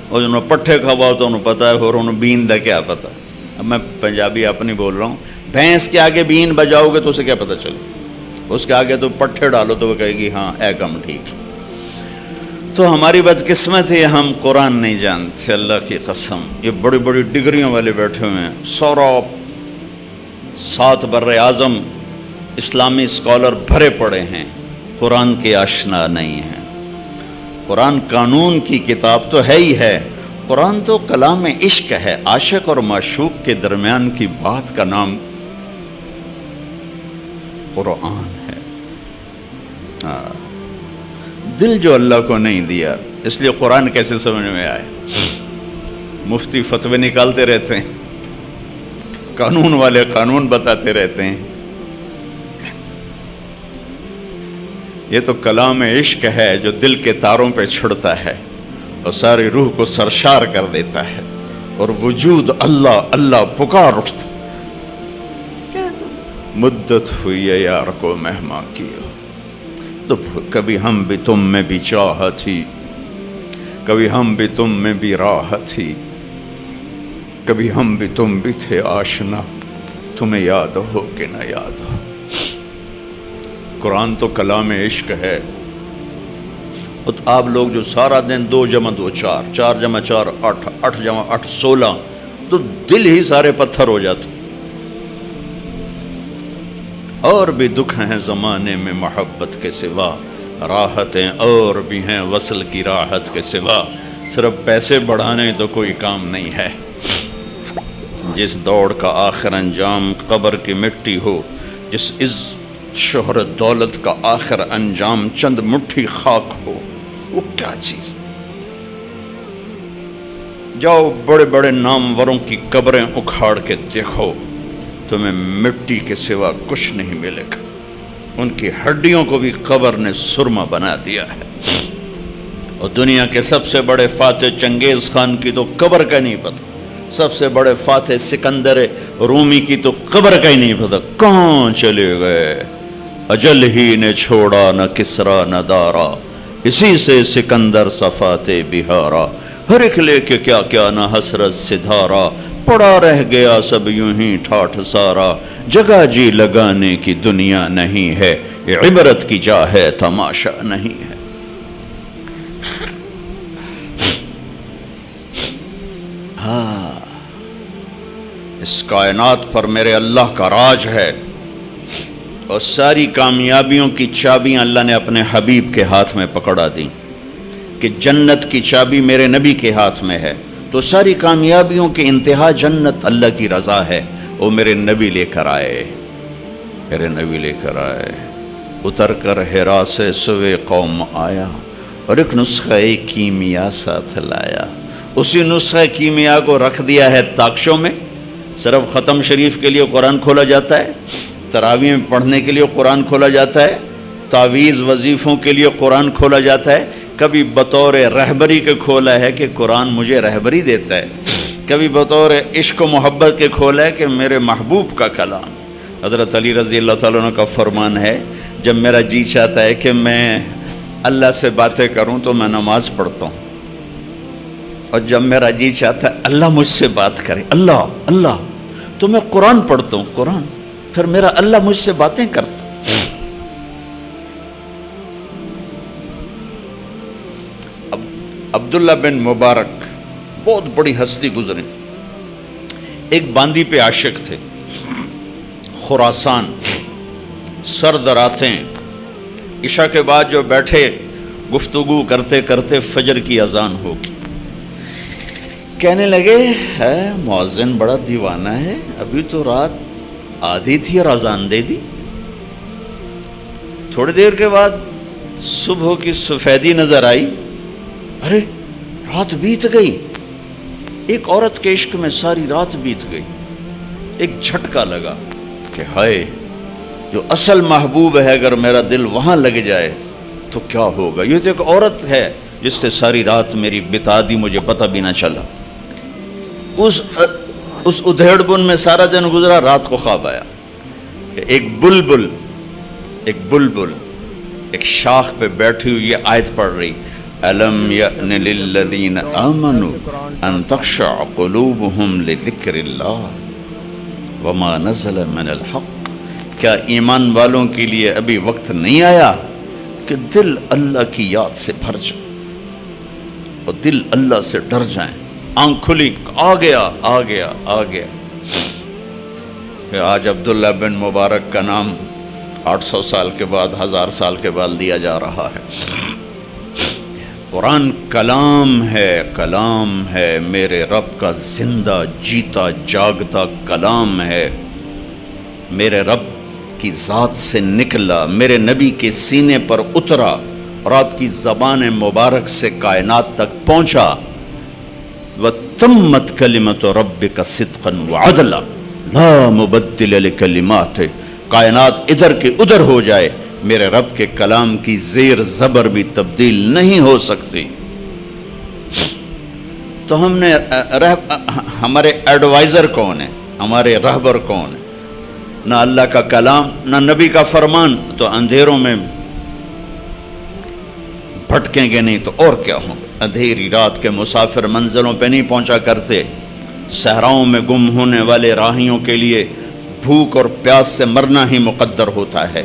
A: اور انہوں پٹھے کھواؤ تو انہوں پتہ ہے، اور انہوں بین دا کیا پتہ۔ اب میں پنجابی اپنی بول رہا ہوں، بھینس کے آگے بین بجاؤ گے تو اسے کیا پتہ چلے، اس کے آگے تو پٹھے ڈالو تو وہ کہے گی ہاں اے کم ٹھیک۔ تو ہماری بدقسمت ہے ہم قرآن نہیں جانتے، اللہ کی قسم۔ یہ بڑی بڑی ڈگریوں والے بیٹھے ہوئے ہیں، سورا 7 بر اعظم اسلامی اسکالر بھرے پڑے ہیں، قرآن کے آشنا نہیں ہیں۔ قرآن قانون کی کتاب تو ہے ہی ہے، قرآن تو کلام عشق ہے، عاشق اور معشوق کے درمیان کی بات کا نام قرآن ہے۔ دل جو اللہ کو نہیں دیا، اس لیے قرآن کیسے سمجھ میں آئے؟ مفتی فتوے نکالتے رہتے ہیں، قانون والے قانون بتاتے رہتے ہیں۔ یہ تو کلام عشق ہے جو دل کے تاروں پہ چھڑتا ہے اور ساری روح کو سرشار کر دیتا ہے، اور وجود اللہ اللہ پکار اٹھتا۔ مدت ہوئی ہے یار کو مہما کیا، تو کبھی ہم بھی تم میں بھی چاہ تھی، کبھی ہم بھی تم میں بھی راہ تھی، کبھی ہم بھی تم بھی تھے آشنا، تمہیں یاد ہو کہ نہ یاد ہو۔ قرآن تو کلام عشق ہے۔ اور آپ لوگ جو سارا دن 2 × 2 4، 4 × 4 8، 8 × 8 16، تو دل ہی سارے پتھر ہو جاتے۔ اور بھی دکھ ہیں زمانے میں محبت کے سوا، راحتیں اور بھی ہیں وصل کی راحت کے سوا، صرف پیسے بڑھانے تو کوئی کام نہیں ہے۔ جس دوڑ کا آخر انجام قبر کی مٹی ہو، جس شہرت دولت کا آخر انجام چند مٹھی خاک ہو، وہ کیا چیز؟ جاؤ بڑے بڑے ناموروں کی قبریں اکھاڑ کے دیکھو، تمہیں مٹی کے سوا کچھ نہیں ملے گا۔ ان کی ہڈیوں کو بھی قبر نے سرما بنا دیا ہے۔ اور دنیا کے سب سے بڑے فاتح چنگیز خان کی تو قبر کا نہیں پتہ، سب سے بڑے فاتح سکندر رومی کی تو قبر کا ہی نہیں پتہ، کہاں چلے گئے؟ اجل ہی نے چھوڑا نہ کسرا نہ دارا، اسی سے سکندر صفات بہارا، ہر ایک لے کے کیا کیا نہ حسرت سدھارا، پڑا رہ گیا سب یوں ہی ٹھاٹھ سارا، جگہ جی لگانے کی دنیا نہیں ہے، یہ عبرت کی جا ہے تماشا نہیں ہے۔ اس کائنات پر میرے اللہ کا راج ہے، اور ساری کامیابیوں کی چابیاں اللہ نے اپنے حبیب کے ہاتھ میں پکڑا دی، کہ جنت کی چابی میرے نبی کے ہاتھ میں ہے، تو ساری کامیابیوں کی انتہا جنت اللہ کی رضا ہے، وہ میرے نبی لے کر آئے، میرے نبی لے کر آئے۔ اتر کر حرا سے سوے قوم آیا، اور ایک نسخہ کیمیا ساتھ لایا۔ اسی نسخہ کیمیا کو رکھ دیا ہے تاکشوں میں، صرف ختم شریف کے لیے قرآن کھولا جاتا ہے، تراویح میں پڑھنے کے لیے قرآن کھولا جاتا ہے، تعویذ وظیفوں کے لیے قرآن کھولا جاتا ہے۔ کبھی بطور رہبری کے کھولا ہے کہ قرآن مجھے رہبری دیتا ہے، کبھی بطور عشق و محبت کے کھولا ہے کہ میرے محبوب کا کلام۔ حضرت علی رضی اللہ تعالیٰ عنہ کا فرمان ہے، جب میرا جی چاہتا ہے کہ میں اللہ سے باتیں کروں تو میں نماز پڑھتا ہوں، اور جب میرا جی چاہتا ہے اللہ مجھ سے بات کرے، اللہ اللہ، تو میں قرآن پڑھتا ہوں، قرآن، پھر میرا اللہ مجھ سے باتیں کرتا۔ عبداللہ بن مبارک بہت بڑی ہستی گزرے، ایک باندی پہ عاشق تھے، خراسان، سرد راتیں، عشاء کے بعد جو بیٹھے گفتگو کرتے کرتے فجر کی اذان ہوگی، کہنے لگے ہے مؤذن بڑا دیوانہ ہے، ابھی تو رات آدھی تھی اور اذان دے دی۔ تھوڑی دیر کے بعد صبح کی سفیدی نظر آئی، ارے رات بیت گئی، ایک عورت کے عشق میں ساری رات بیت گئی۔ ایک جھٹکا لگا کہ ہائے، جو اصل محبوب ہے اگر میرا دل وہاں لگ جائے تو کیا ہوگا۔ یہ تو ایک عورت ہے جس سے ساری رات میری بتا دی، مجھے پتہ بھی نہ چلا۔ اس ادھیڑ بن میں سارا دن گزرا، رات کو خواب آیا کہ ایک بلبل ایک شاخ پہ بیٹھی ہوئی یہ آیت پڑھ رہی، أَلَمْ يَأْنِ لِلَّذِينَ آمَنُوا أَن تَخْشَعَ قُلُوبُهُمْ لِذِكْرِ اللَّهِ وَمَا نَزَلَ مِنَ الْحَقِّ، کیا ایمان والوں کے لیے ابھی وقت نہیں آیا کہ دل اللہ کی یاد سے بھر جائے اور دل اللہ سے ڈر جائیں۔ آنکھ کھلی، آ گیا کہ آج عبداللہ بن مبارک کا نام 800 سال کے بعد، 1000 سال کے بعد لیا جا رہا ہے۔ قرآن کلام ہے، میرے رب کا زندہ جیتا جاگتا کلام ہے، میرے رب کی ذات سے نکلا، میرے نبی کے سینے پر اترا اور آپ کی زبان مبارک سے کائنات تک پہنچا۔ وَتَمَّتْ كَلِمَةُ رَبِّكَ صِدْقًا وَعَدْلًا لَا مُبَدِّلَ لِكَلِمَاتِهِ، کائنات ادھر کے ادھر ہو جائے، میرے رب کے کلام کی زیر زبر بھی تبدیل نہیں ہو سکتی۔ تو ہم نے ہمارے ایڈوائزر کون ہے، ہمارے رہبر کون ہے؟ نہ اللہ کا کلام، نہ نبی کا فرمان، تو اندھیروں میں بھٹکیں گے نہیں تو اور کیا ہوں گے۔ اندھیری رات کے مسافر منزلوں پہ نہیں پہنچا کرتے، صحراؤں میں گم ہونے والے راہیوں کے لیے بھوک اور پیاس سے مرنا ہی مقدر ہوتا ہے۔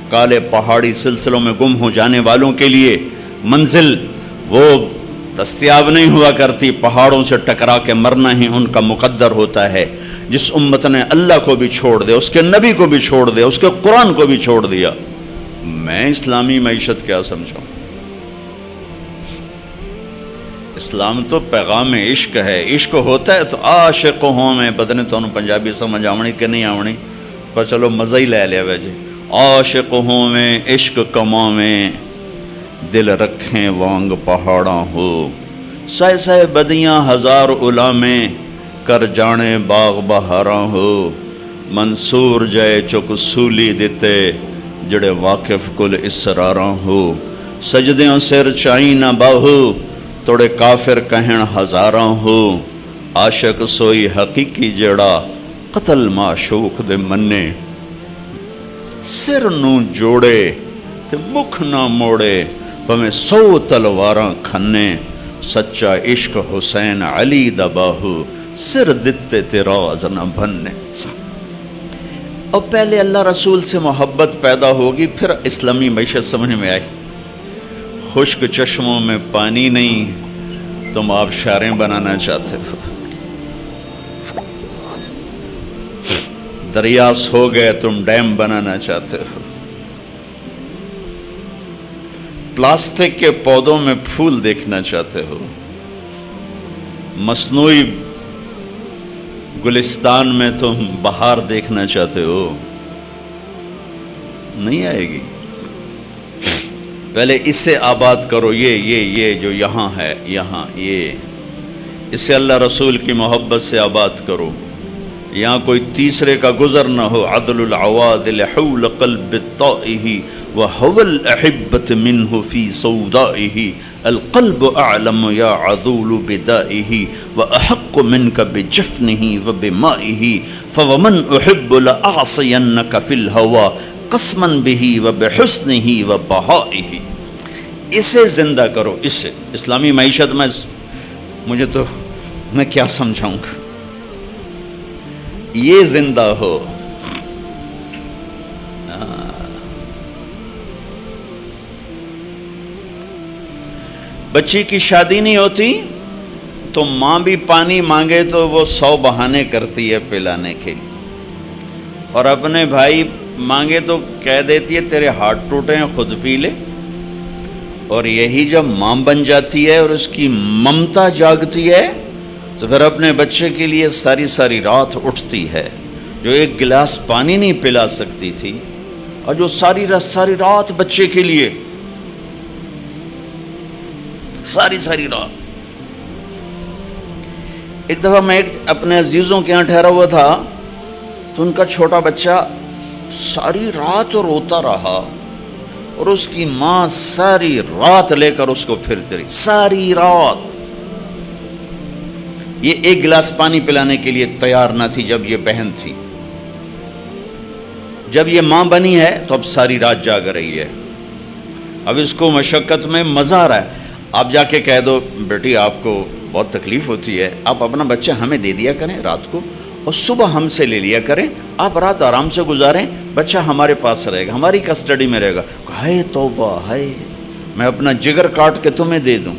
A: کالے پہاڑی سلسلوں میں گم ہو جانے والوں کے لیے منزل وہ دستیاب نہیں ہوا کرتی، پہاڑوں سے ٹکرا کے مرنا ہی ان کا مقدر ہوتا ہے۔ جس امت نے اللہ کو بھی چھوڑ دیا، اس کے نبی کو بھی چھوڑ دیا، اس کے قرآن کو بھی چھوڑ دیا، میں اسلامی معیشت کیا سمجھاؤں؟ اسلام تو پیغام عشق ہے، عشق ہوتا ہے تو عاشق ہوں میں، پتہ نہیں تمہیں پنجابی سمجھ آونی کہ نہیں آونی، پر چلو مزہ ہی لے لیا ویجے۔ عاشق ہوں میں عشق کماں میں، دل رکھیں وانگ پہاڑاں ہو، سائے سائے بدیاں ہزار علامیں، کر جانے باغ بہاراں ہو، منصور جائے چک سولی دیتے، جڑے واقف کل اسراراں ہو، سجدیاں سر چائی نہ باہو، توڑے کافر کہن ہزاراں ہو، عاشق سوئی حقیقی جڑا قتل معشوق دے منے، سر نو جوڑے تے مکھ نہ موڑے، پمیں 100 تلواراں کھنے، سچا عشق حسین علی دا باہو، سر دتے تے راز نہ بھنے۔ اور پہلے اللہ رسول سے محبت پیدا ہوگی، پھر اسلامی معیشت سمجھ میں آئی۔ خشک چشموں میں پانی نہیں، تم آبشاریں بنانا چاہتے ہو، دریا سو گئے تم ڈیم بنانا چاہتے ہو، پلاسٹک کے پودوں میں پھول دیکھنا چاہتے ہو، مصنوعی گلستان میں تم بہار دیکھنا چاہتے ہو، نہیں آئے گی۔ پہلے اس سے آباد کرو، یہ جو یہاں ہے، یہاں یہ، اس سے اللہ رسول کی محبت سے آباد کرو، یہاں کوئی تیسرے کا گزر نہ ہو۔ عدل العوادل حول قلب الطائہ وهو الأحبة منه في سودائه، القلب أعلم يا عذول بدائه وأحق منك بجفنه وبمائه، فومن أحب لأعصينك في الهوى قسما به وبحسنه وبهائه۔ اسے زندہ کرو، اسے اسلامی معیشت میں مجھے تو میں کیا سمجھاؤں گا، یہ زندہ ہو۔ بچی کی شادی نہیں ہوتی تو ماں بھی پانی مانگے تو وہ 100 بہانے کرتی ہے پلانے کے لیے۔ اور اپنے بھائی مانگے تو کہہ دیتی ہے تیرے ہاتھ ٹوٹے ہیں خود پی لے، اور یہی جب ماں بن جاتی ہے اور اس کی ممتا جاگتی ہے تو پھر اپنے بچے کے لیے ساری ساری رات اٹھتی ہے۔ جو ایک گلاس پانی نہیں پلا سکتی تھی اور جو ساری رات بچے کے لیے ساری رات۔ ایک دفعہ میں اپنے عزیزوں کے یہاں ٹھہرا ہوا تھا تو ان کا چھوٹا بچہ ساری رات روتا رہا اور اس کی ماں ساری رات لے کر اس کو پھرتی رہی، ساری رات۔ یہ ایک گلاس پانی پلانے کے لیے تیار نہ تھی جب یہ بہن تھی۔ جب یہ ماں بنی ہے تو اب ساری رات جاگ رہی ہے۔ اب اس کو مشقت میں مزہ آ رہا ہے۔ آپ جا کے کہہ دو بیٹی آپ کو بہت تکلیف ہوتی ہے، آپ اپنا بچہ ہمیں دے دیا کریں رات کو اور صبح ہم سے لے لیا کریں، آپ رات آرام سے گزاریں، بچہ ہمارے پاس رہے گا، ہماری کسٹڈی میں رہے گا۔ ہائے توبہ، ہائے میں اپنا جگر کاٹ کے تمہیں دے دوں۔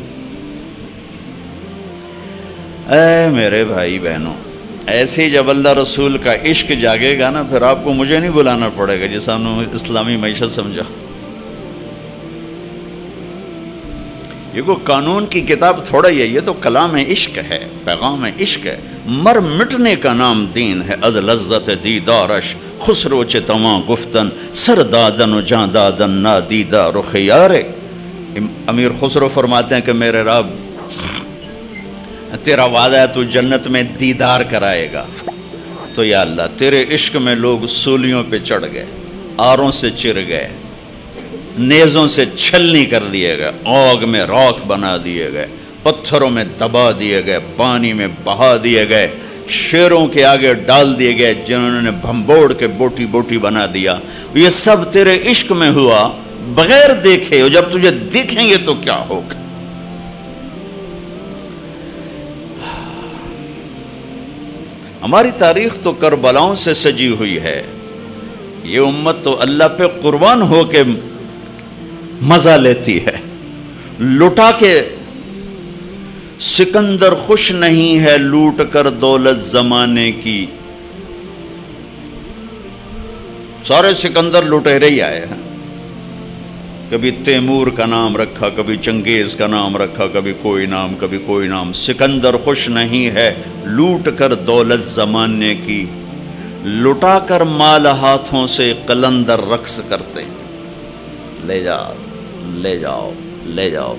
A: اے میرے بھائی بہنوں، ایسے ہی جب اللہ رسول کا عشق جاگے گا نا، پھر آپ کو مجھے نہیں بلانا پڑے گا جیسا ہم نے اسلامی معیشت سمجھا۔ یہ کوئی قانون کی کتاب تھوڑا ہی ہے، یہ تو کلام عشق ہے، پیغام عشق ہے۔ مر مٹنے کا نام دین ہے، از لذت دیدارش خسرو چتواں گفتن سر دادن و جاں دادن نادیدہ رخ یارے۔ امیر خسرو فرماتے ہیں کہ میرے رب تیرا وعدہ ہے تو جنت میں دیدار کرائے گا، تو یا اللہ تیرے عشق میں لوگ سولیوں پہ چڑھ گئے، آروں سے چر گئے، نیزوں سے چھلنی کر دیے گئے، آگ میں راکھ بنا دیے گئے، پتھروں میں دبا دیے گئے، پانی میں بہا دیے گئے، شیروں کے آگے ڈال دیے گئے جنہوں نے بھمبوڑ کے بوٹی بوٹی بنا دیا۔ یہ سب تیرے عشق میں ہوا بغیر دیکھے، اور جب تجھے دیکھیں گے تو کیا ہوگا۔ ہماری تاریخ تو کربلاؤں سے سجی ہوئی ہے، یہ امت تو اللہ پہ قربان ہو کے مزہ لیتی ہے، لٹا کے۔ سکندر خوش نہیں ہے لوٹ کر دولت زمانے کی، سارے سکندر لٹیرے ہی آئے ہیں، کبھی تیمور کا نام رکھا، کبھی چنگیز کا نام رکھا، کبھی کوئی نام، کبھی کوئی نام۔ سکندر خوش نہیں ہے لوٹ کر دولت زمانے کی، لٹا کر مال ہاتھوں سے قلندر رقص کرتے ہیں۔ لے جاؤ لے جاؤ لے جاؤ،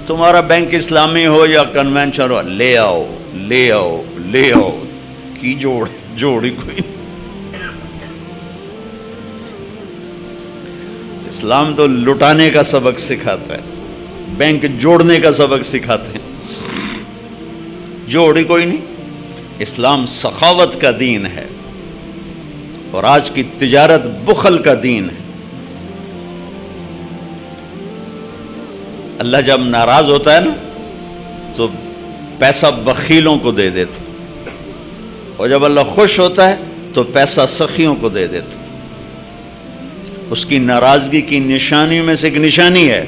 A: تمہارا بینک اسلامی ہو یا کنونشن ہو، لے آؤ لے آؤ لے آؤ، کی جوڑی کوئی نہیں۔ اسلام تو لٹانے کا سبق سکھاتا ہے، بینک جوڑنے کا سبق سکھاتے ہیں، جوڑی کوئی نہیں۔ اسلام سخاوت کا دین ہے، اور آج کی تجارت بخل کا دین ہے۔ اللہ جب ناراض ہوتا ہے نا تو پیسہ بخیلوں کو دے دیتا، اور جب اللہ خوش ہوتا ہے تو پیسہ سخیوں کو دے دیتا۔ اس کی ناراضگی کی نشانیوں میں سے ایک نشانی ہے،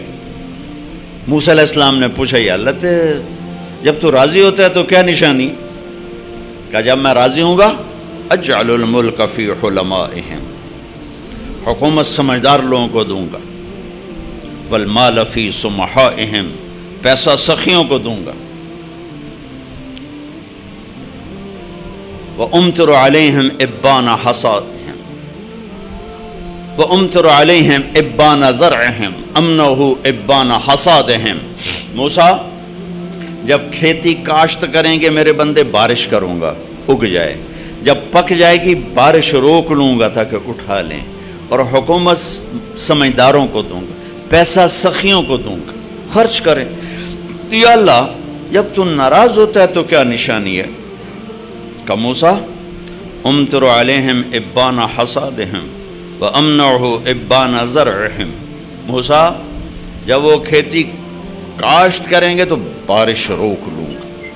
A: موسیٰ علیہ السلام نے پوچھا یا اللہ جب تو راضی ہوتا ہے تو کیا نشانی؟ کہا جب میں راضی ہوں گا اجعل الملک فی حلمائہم، حکومت سمجھدار لوگوں کو دوں گا، والمال فی سمحائہم، پیسہ سخیوں کو دوں گا، وامطر علیہم ابان حصادہم وامطر علیہم ابان زرعہم امنہ ابان حصادہم۔ موسیٰ جب کھیتی کاشت کریں گے میرے بندے بارش کروں گا، اگ جائے، جب پک جائے گی بارش روک لوں گا تاکہ اٹھا لیں، اور حکومت سمجھداروں کو دوں گا، پیسہ سخیوں کو دوں گا، خرچ کریں۔ تو یا اللہ جب تو ناراض ہوتا ہے تو کیا نشانی ہے؟ کہ موسیٰ امطر علیہم ابان حصادہم وامنعہ ابان زرعہم، موسیٰ جب وہ کھیتی کاشت کریں گے تو بارش روک لوں گا،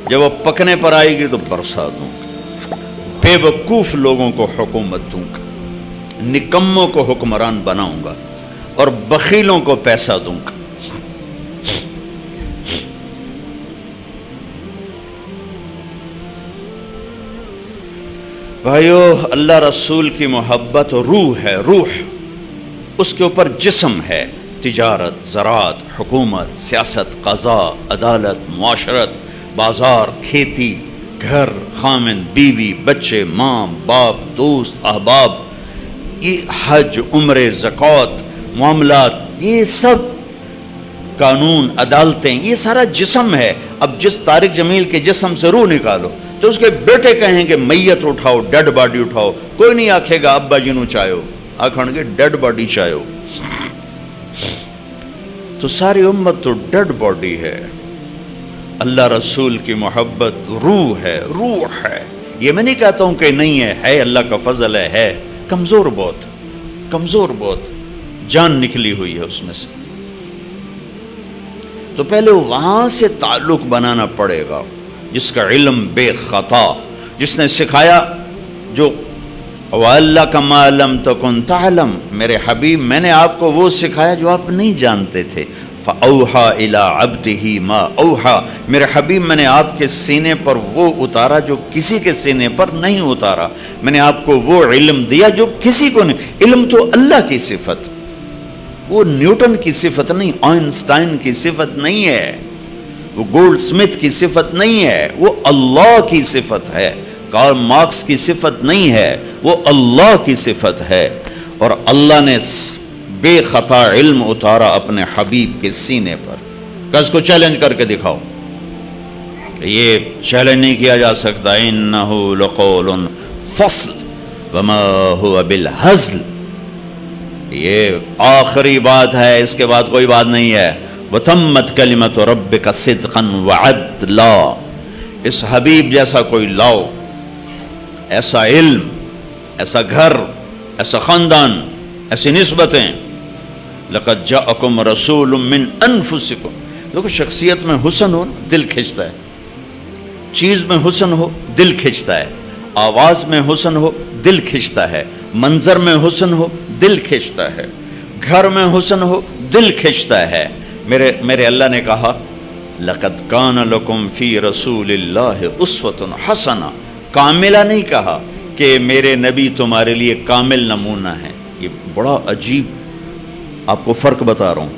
A: جب وہ پکنے پر آئے گی تو برسا دوں گا، بے وقوف لوگوں کو حکومت دوں گا، نکموں کو حکمران بناؤں گا، اور بخیلوں کو پیسہ دوں گا۔ بھائیو، اللہ رسول کی محبت روح ہے، روح اس کے اوپر جسم ہے، تجارت، زراعت، حکومت، سیاست، قضاء، عدالت، معاشرت، بازار، کھیتی، گھر، خامن، بیوی، بچے، ماں، باپ، دوست، احباب، یہ حج، عمرے، زکوٰۃ، معاملات، یہ سب قانون، عدالتیں، یہ سارا جسم ہے۔ اب جس طارق جمیل کے جسم سے روح نکالو تو اس کے بیٹے کہیں کہ میت اٹھاؤ، ڈیڈ باڈی اٹھاؤ، کوئی نہیں آکھے گا ابا جی نو چاہو، آکھن گے ڈیڈ باڈی چاہو۔ تو ساری امت تو ڈیڈ باڈی ہے۔ اللہ رسول کی محبت روح ہے، روح ہے۔ یہ میں نہیں کہتا ہوں کہ نہیں ہے، اللہ کا فضل ہے، کمزور بہت، کمزور بہت، جان نکلی ہوئی ہے اس میں سے۔ تو پہلے وہاں سے تعلق بنانا پڑے گا، جس کا علم بے خطا، جس نے سکھایا، جو وَعَلَّكَ مَا لَمْ تَكُنْ تَعْلَمْ، میرے حبیب میں نے آپ کو وہ سکھایا جو آپ نہیں جانتے تھے۔ فَأَوْحَى إِلَىٰ عَبْدِهِ مَا أَوْحَى، میرے حبیب میں نے آپ کے سینے پر وہ اتارا جو کسی کے سینے پر نہیں اتارا، میں نے آپ کو وہ علم دیا جو کسی کو نہیں۔ علم تو اللہ کی صفت، وہ نیوٹن کی صفت نہیں، آئنسٹائن کی صفت نہیں ہے، وہ گولڈ سمتھ کی صفت نہیں ہے، وہ اللہ کی صفت ہے۔ کارل مارکس کی صفت نہیں ہے، وہ اللہ کی صفت ہے۔ اور اللہ نے بے خطا علم اتارا اپنے حبیب کے سینے پر۔ کس کو چیلنج کر کے دکھاؤ، یہ چیلنج نہیں کیا جا سکتا۔ انہ لقول فصل وما هو بالہزل، یہ آخری بات ہے، اس کے بعد کوئی بات نہیں ہے۔ وتمت کلمۃ ربک صدقا وعدلا، اس حبیب جیسا کوئی لاؤ، ایسا علم، ایسا گھر، ایسا خاندان، ایسی نسبتیں۔ لقد جاءکم رسول من انفسکم، دیکھو شخصیت میں حسن ہو دل کھنچتا ہے، چیز میں حسن ہو دل کھنچتا ہے، آواز میں حسن ہو دل کھنچتا ہے، منظر میں حسن ہو دل کھنچتا ہے، گھر میں حسن ہو دل کھنچتا ہے۔ میرے اللہ نے کہا لقد کان لکم فی رسول اللہ اسوۃ حسنہ، کاملہ نہیں کہا کہ میرے نبی تمہارے لیے کامل نمونہ ہے۔ یہ بڑا عجیب، آپ کو فرق بتا رہا ہوں،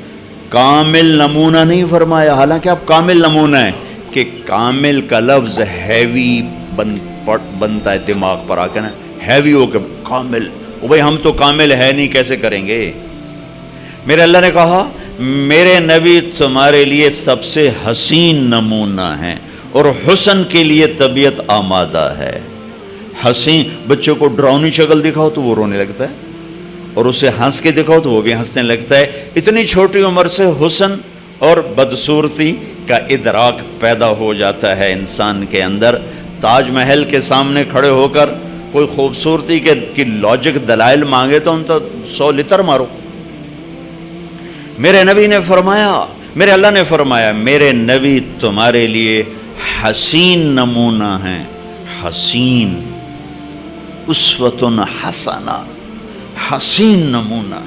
A: کامل نمونہ نہیں فرمایا، حالانکہ آپ کامل نمونہ ہیں، کہ کامل کا لفظ ہیوی بنتا ہے دماغ پر آ کے نا، ہیوی ہو کے کامل، بھائی ہم تو کامل ہے نہیں، کیسے کریں گے؟ میرے اللہ نے کہا میرے نبی تمہارے لیے سب سے حسین نمونہ ہیں، اور حسن کے لیے طبیعت آمادہ ہے۔ حسین بچوں کو ڈراؤنی شکل دکھاؤ تو وہ رونے لگتا ہے، اور اسے ہنس کے دکھاؤ تو وہ بھی ہنسنے لگتا ہے۔ اتنی چھوٹی عمر سے حسن اور بدصورتی کا ادراک پیدا ہو جاتا ہے انسان کے اندر۔ تاج محل کے سامنے کھڑے ہو کر کوئی خوبصورتی کی لاجک دلائل مانگے تو ان تو 100 لتر مارو۔ میرے نبی نے فرمایا، میرے اللہ نے فرمایا میرے نبی تمہارے لیے حسین نمونہ ہیں، حسین، اسوۃ حسنہ، حسین نمونہ۔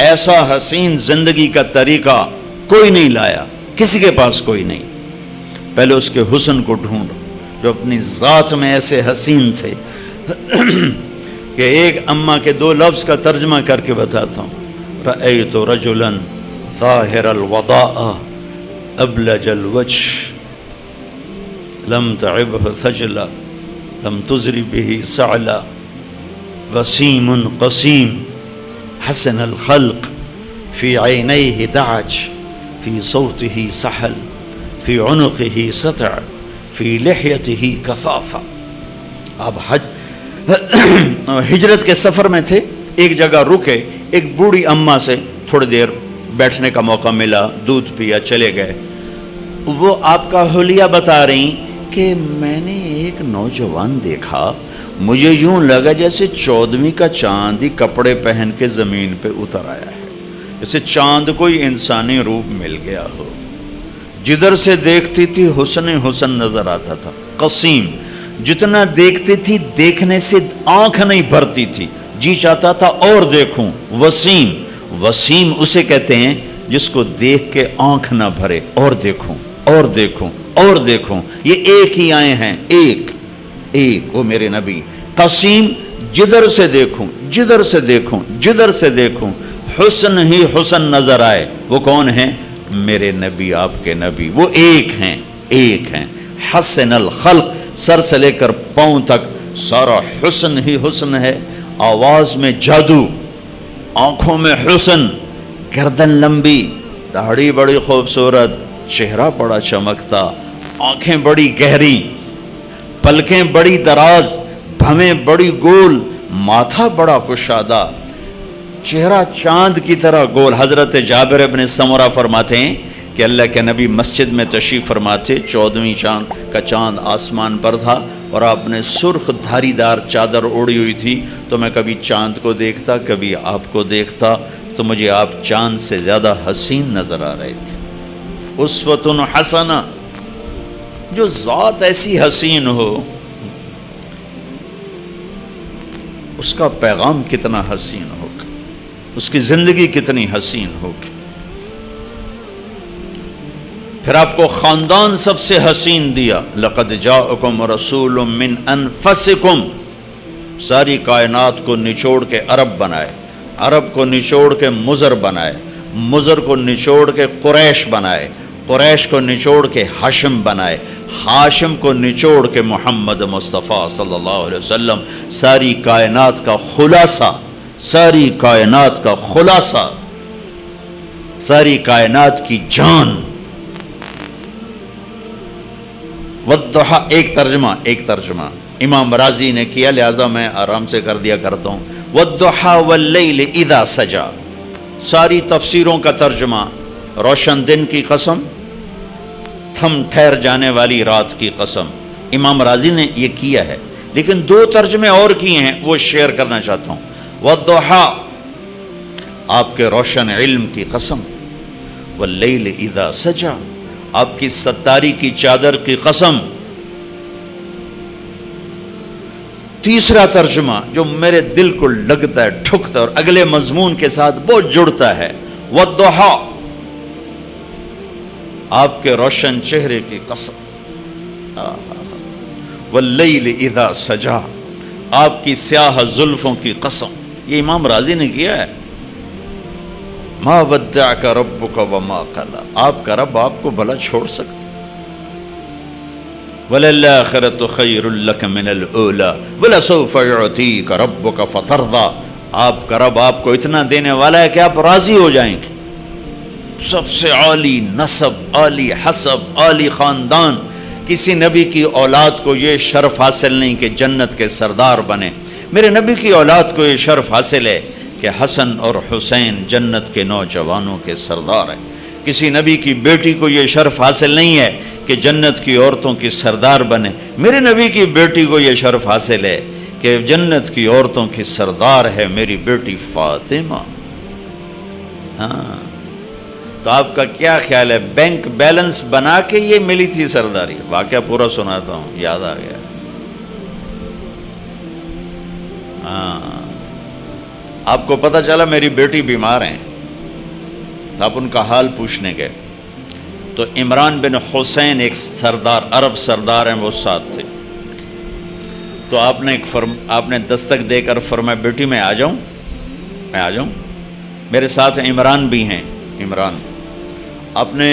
A: ایسا حسین زندگی کا طریقہ کوئی نہیں لایا، کسی کے پاس کوئی نہیں۔ پہلے اس کے حسن کو ڈھونڈو، جو اپنی ذات میں ایسے حسین تھے کہ ایک اماں کے 2 لفظ کا ترجمہ کر کے بتاتا ہوں۔ رأیت رجلا ظاہر الوضاء ابلج الوجه لم تعبه ثجلا لم تزر به سعلا وسیم قسیم حسن الخلق في عينيه دعج في صوته سحل في عنقه سطع في لحيته كثافة۔ آپ ہجرت کے سفر میں تھے، ایک جگہ رکے، ایک بوڑھی اماں سے تھوڑی دیر بیٹھنے کا موقع ملا، دودھ پیا، چلے گئے۔ وہ آپ کا حلیہ بتا رہی کہ میں نے ایک نوجوان دیکھا، مجھے یوں لگا جیسے 14ویں کا چاند ہی کپڑے پہن کے زمین پہ اتر آیا ہے، جیسے چاند کوئی انسانی روپ مل گیا ہو۔ جدھر سے دیکھتی تھی حسن حسن نظر آتا تھا۔ قسیم، جتنا دیکھتی تھی دیکھنے سے آنکھ نہیں بھرتی تھی، جی چاہتا تھا اور دیکھوں۔ وسیم، وسیم اسے کہتے ہیں جس کو دیکھ کے آنکھ نہ بھرے، اور دیکھوں اور دیکھوں اور دیکھوں۔ یہ ایک ہی آئے ہیں، ایک وہ میرے نبی۔ قسیم جدھر سے دیکھوں جدھر سے دیکھوں جدھر سے دیکھوں حسن ہی حسن نظر آئے. وہ کون ہیں؟ میرے نبی، آپ کے نبی. وہ ایک ہیں، ایک ہیں. حسن الخلق، سر سے لے کر پاؤں تک سارا حسن ہی حسن ہے. آواز میں جادو، آنکھوں میں حسن، گردن لمبی، داڑھی بڑی خوبصورت، چہرہ بڑا چمکتا، آنکھیں بڑی گہری، پلکیں بڑی دراز، بھویں بڑی گول، ماتھا بڑا کشادہ، چہرہ چاند کی طرح گول. حضرت جابر ابن سمرہ فرماتے ہیں کہ اللہ کے نبی مسجد میں تشریف فرماتے، 14ویں چاند کا چاند آسمان پر تھا اور آپ نے سرخ دھاری دار چادر اوڑی ہوئی تھی. تو میں کبھی چاند کو دیکھتا، کبھی آپ کو دیکھتا، تو مجھے آپ چاند سے زیادہ حسین نظر آ رہے تھے. اسوۃ حسنہ، جو ذات ایسی حسین ہو اس کا پیغام کتنا حسین ہوگا، اس کی زندگی کتنی حسین ہوگی. پھر آپ کو خاندان سب سے حسین دیا. لقد جاءکم رسول من انفسکم، ساری کائنات کو نچوڑ کے عرب بنائے، عرب کو نچوڑ کے مضر بنائے، مضر کو نچوڑ کے قریش بنائے، قریش کو نچوڑ کے ہاشم بنائے، ہاشم کو نچوڑ کے محمد مصطفیٰ صلی اللہ علیہ وسلم. ساری کائنات کا خلاصہ، ساری کائنات کا خلاصہ، ساری کائنات کی جان. والضحیٰ، ایک ترجمہ امام راضی نے کیا، لہذا میں آرام سے کر دیا کرتا ہوں. والضحیٰ واللیل اذا سجا، ساری تفسیروں کا ترجمہ روشن دن کی قسم، تھم ٹھہر جانے والی رات کی قسم. امام راضی نے یہ کیا ہے، لیکن 2 ترجمے اور کیے ہیں، وہ شیئر کرنا چاہتا ہوں. والضحیٰ، آپ کے روشن علم کی قسم. واللیل اذا سجا، آپ کی ستاری کی چادر کی قسم. تیسرا ترجمہ جو میرے دل کو لگتا ہے، ٹھکتا ہے اور اگلے مضمون کے ساتھ بہت جڑتا ہے. والضحیٰ، آپ کے روشن چہرے کی قسم. واللیل اذا سجا، آپ کی سیاہ زلفوں کی قسم. یہ امام راضی نے کیا ہے. ما ودعک ربک وما قلی، آپ کا رب آپ کو بھلا چھوڑ سکتا. وللآخرۃ خیر لک من الاولی ولسوف یعطیک ربک فترضی، آپ کا رب آپ کو اتنا دینے والا ہے کہ آپ راضی ہو جائیں گے. سب سے عالی نسب، عالی حسب، عالی خاندان. کسی نبی کی اولاد کو یہ شرف حاصل نہیں کہ جنت کے سردار بنے. میرے نبی کی اولاد کو یہ شرف حاصل ہے کہ حسن اور حسین جنت کے نوجوانوں کے سردار ہیں. کسی نبی کی بیٹی کو یہ شرف حاصل نہیں ہے کہ جنت کی عورتوں کی سردار بنے. میرے نبی کی بیٹی کو یہ شرف حاصل ہے کہ جنت کی عورتوں کی سردار ہے میری بیٹی فاطمہ. ہاں، تو آپ کا کیا خیال ہے؟ بینک بیلنس بنا کے یہ ملی تھی سرداری. واقعہ پورا سناتا ہوں، یاد آ گیا. ہاں، آپ کو پتہ چلا میری بیٹی بیمار ہیں، تو آپ ان کا حال پوچھنے گئے. تو عمران بن حسین ایک سردار، عرب سردار ہیں، وہ ساتھ تھے. تو آپ نے دستک دے کر فرمایا بیٹی میں آ جاؤں. میرے ساتھ عمران بھی ہیں. عمران آپ نے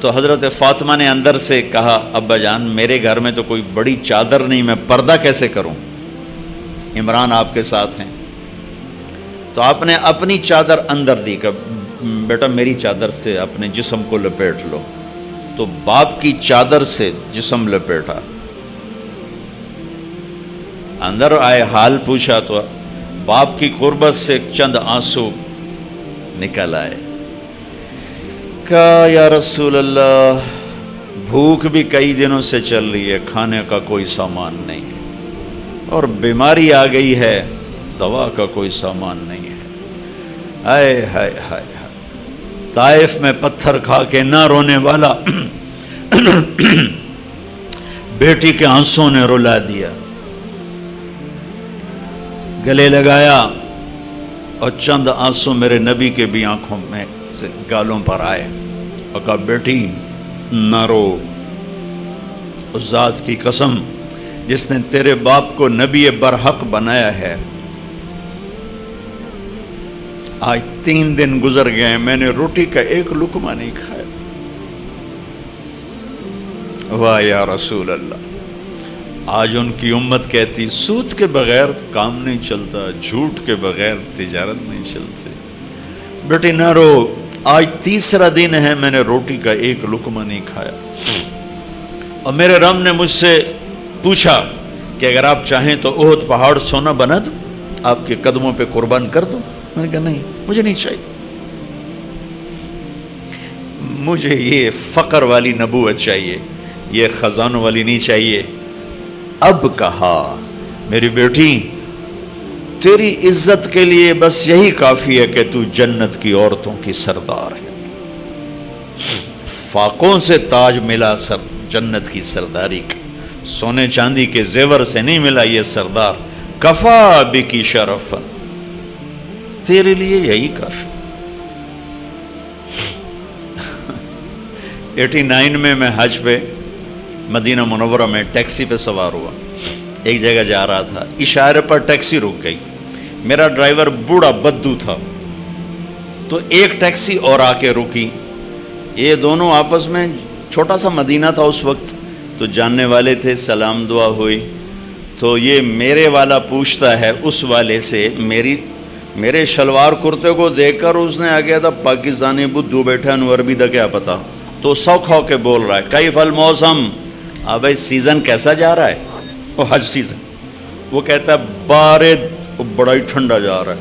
A: تو حضرت فاطمہ نے اندر سے کہا ابا جان میرے گھر میں تو کوئی بڑی چادر نہیں، میں پردہ کیسے کروں؟ عمران آپ کے ساتھ ہیں. تو آپ نے اپنی چادر اندر دی کہ بیٹا میری چادر سے اپنے جسم کو لپیٹ لو. تو باپ کی چادر سے جسم لپیٹا، اندر آئے، حال پوچھا تو باپ کی قربت سے چند آنسو نکل آئے. کہا یا رسول اللہ بھوک بھی کئی دنوں سے چل رہی ہے، کھانے کا کوئی سامان نہیں ہے، اور بیماری آ گئی ہے، دوا کا کوئی سامان نہیں ہے. ہائے ہائے ہائے، طائف میں پتھر کھا کے نہ رونے والا بیٹی کے آنسوں نے رلا دیا. گلے لگایا اور چند آنسو میرے نبی کے بھی آنکھوں میں سے گالوں پر آئے اور کہا بیٹی نہ رو، اس ذات کی قسم جس نے تیرے باپ کو نبی برحق بنایا ہے، آج 3 دن گزر گئے، میں نے روٹی کا ایک لقمہ نہیں کھایا۔ واہ یا رسول اللہ۔ آج ان کی امت کہتی سود کے بغیر کام نہیں چلتا، جھوٹ کے بغیر تجارت نہیں چلتی۔ بیٹی نہ رو، آج 3را دن ہے میں نے روٹی کا ایک لقمہ نہیں کھایا، اور میرے رب نے مجھ سے پوچھا کہ اگر آپ چاہیں تو احد پہاڑ سونا بنا دوں، آپ کے قدموں پہ قربان کر دوں؟ میں نے کہا نہیں، مجھے نہیں چاہیے، مجھے یہ فقر والی نبوت چاہیے، یہ خزانوں والی نہیں چاہیے۔ اب کہا میری بیٹی تیری عزت کے لیے بس یہی کافی ہے کہ تو جنت کی عورتوں کی سردار ہے، فاقوں سے تاج ملا جنت کی سرداری کا، سونے چاندی کے زیور سے نہیں ملا یہ سردار، کفا بکی شرفن، تیرے لیے یہی کافی۔ 89 میں حج پہ مدینہ منورہ میں ٹیکسی پہ سوار ہوا، ایک جگہ جا رہا تھا، اشارے پر ٹیکسی رک گئی، میرا ڈرائیور بوڑھا بدو تھا، تو ایک ٹیکسی اور آ کے رکی، یہ دونوں آپس میں، چھوٹا سا مدینہ تھا اس وقت، تو جاننے والے تھے، سلام دعا ہوئی، تو یہ میرے والا پوچھتا ہے اس والے سے، میرے شلوار کرتے کو دیکھ کر اس نے آ گیا تھا پاکستانی بدو بیٹھا انو عربی دا کیا پتا، تو سوکھ ہو کے بول رہا ہے کیف الموسم، بھائی سیزن کیسا جا رہا ہے؟ وہ حج سیزن، وہ کہتا ہے بارد، بڑا ہی ٹھنڈا جا رہا ہے،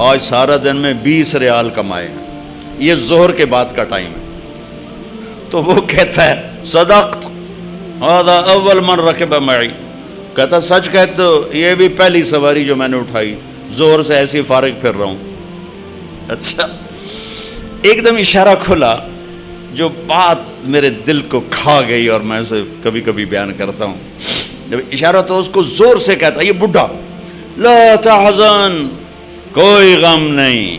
A: آج سارا دن میں 20 ریال کمائے، یہ ظہر کے بعد کا ٹائم ہے، تو وہ کہتا ہے صدقت هذا اول من رکب معی، کہتا سچ کہتے ہو، یہ بھی پہلی سواری جو میں نے اٹھائی، زہر سے ایسی فارغ پھر رہا ہوں۔ اچھا، ایک دم اشارہ کھلا جو بات میرے دل کو کھا گئی، اور میں اسے کبھی کبھی بیان کرتا ہوں، جب اشارہ تو اس کو زور سے کہتا، یہ بڈھا، لا تحزن، کوئی غم نہیں،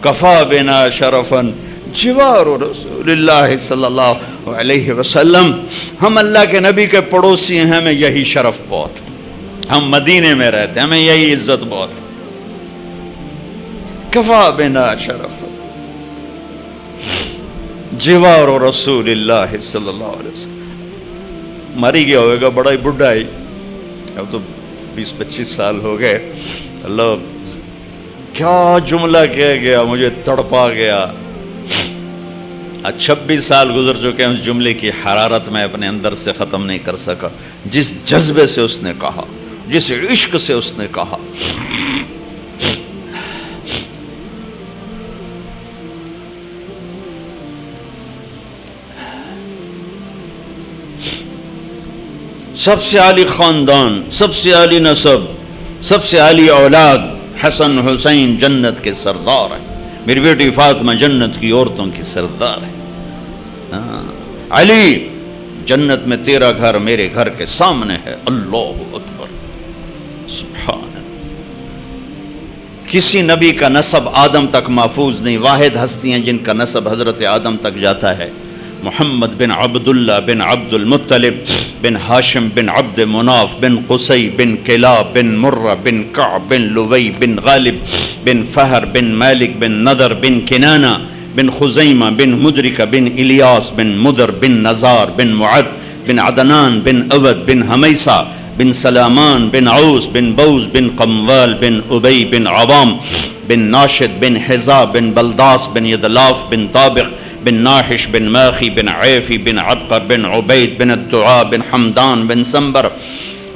A: کفا بنا شرفن جوار رسول اللہ صلی اللہ علیہ وسلم، ہم اللہ کے نبی کے پڑوسی ہیں، ہمیں یہی شرف بہت، ہم مدینے میں رہتے ہیں، ہمیں یہی عزت بہت، کفا بنا شرف جوار رسول اللہ صلی اللہ علیہ وسلم۔ ماری گیا ہوئے گا، بڑا ہی بڑھا ہی، اب تو 20-25 سال ہو گئے، اللہ کیا جملہ کہہ گیا، مجھے تڑپا گیا، 26 سال گزر چکے ہیں، اس جملے کی حرارت میں اپنے اندر سے ختم نہیں کر سکا، جس جذبے سے اس نے کہا، جس عشق سے اس نے کہا۔ سب سے عالی خاندان، سب سے عالی نسب، سب سے عالی اولاد، حسن حسین جنت کے سردار ہیں، میری بیٹی فاطمہ جنت کی عورتوں کی سردار ہے، علی جنت میں تیرا گھر میرے گھر کے سامنے ہے، اللہ اکبر، سبحان اللہ۔ کسی نبی کا نسب آدم تک محفوظ نہیں، واحد ہستی ہیں جن کا نسب حضرت آدم تک جاتا ہے، محمد بن عبداللہ بن عبد المطلب بن ہاشم بن عبد مناف بن قصی بن کلاب بن مرہ بن کعب بن لوی بن غالب بن فہر بن مالک بن نضر بن کنانہ بن خزیمہ بن مدرکہ بن الیاس بن مدر بن نزار بن معد بن عدنان بن عبد بن حمیسہ بن سلامان بن عوس بن بوز بن قموال بن ابی بن عوام بن ناشد بن حزا بن بلداس بن یدلاف بن طابق بن ناحش بن ماخی بن عیفی بن عبقر بن عبید بن الدعاء بن حمدان بن سنبر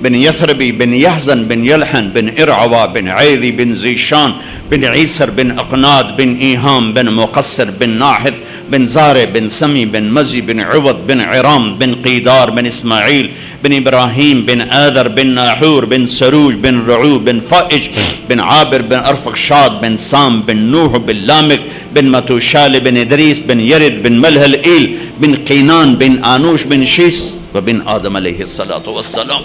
A: بن یثربی بن یحزن بن یلحن بن ارعوا بن عیذی بن زیشان بن عیسر بن اقناد بن ایہام بن مقصر بن ناحث بن زارع بن سمی بن مزی بن عوض بن عرام بن قیدار بن اسماعیل بن ابراہیم بن آذر بن ناحور بن سروج بن رعو بن فائج بن عابر بن ارفقشاد بن سام بن نوح بن لامک بن متوشال بن ادریس بن یرد بن ملہل ایل بن قینان بن آنوش بن شیس وبن آدم علیہ الصلاة والسلام۔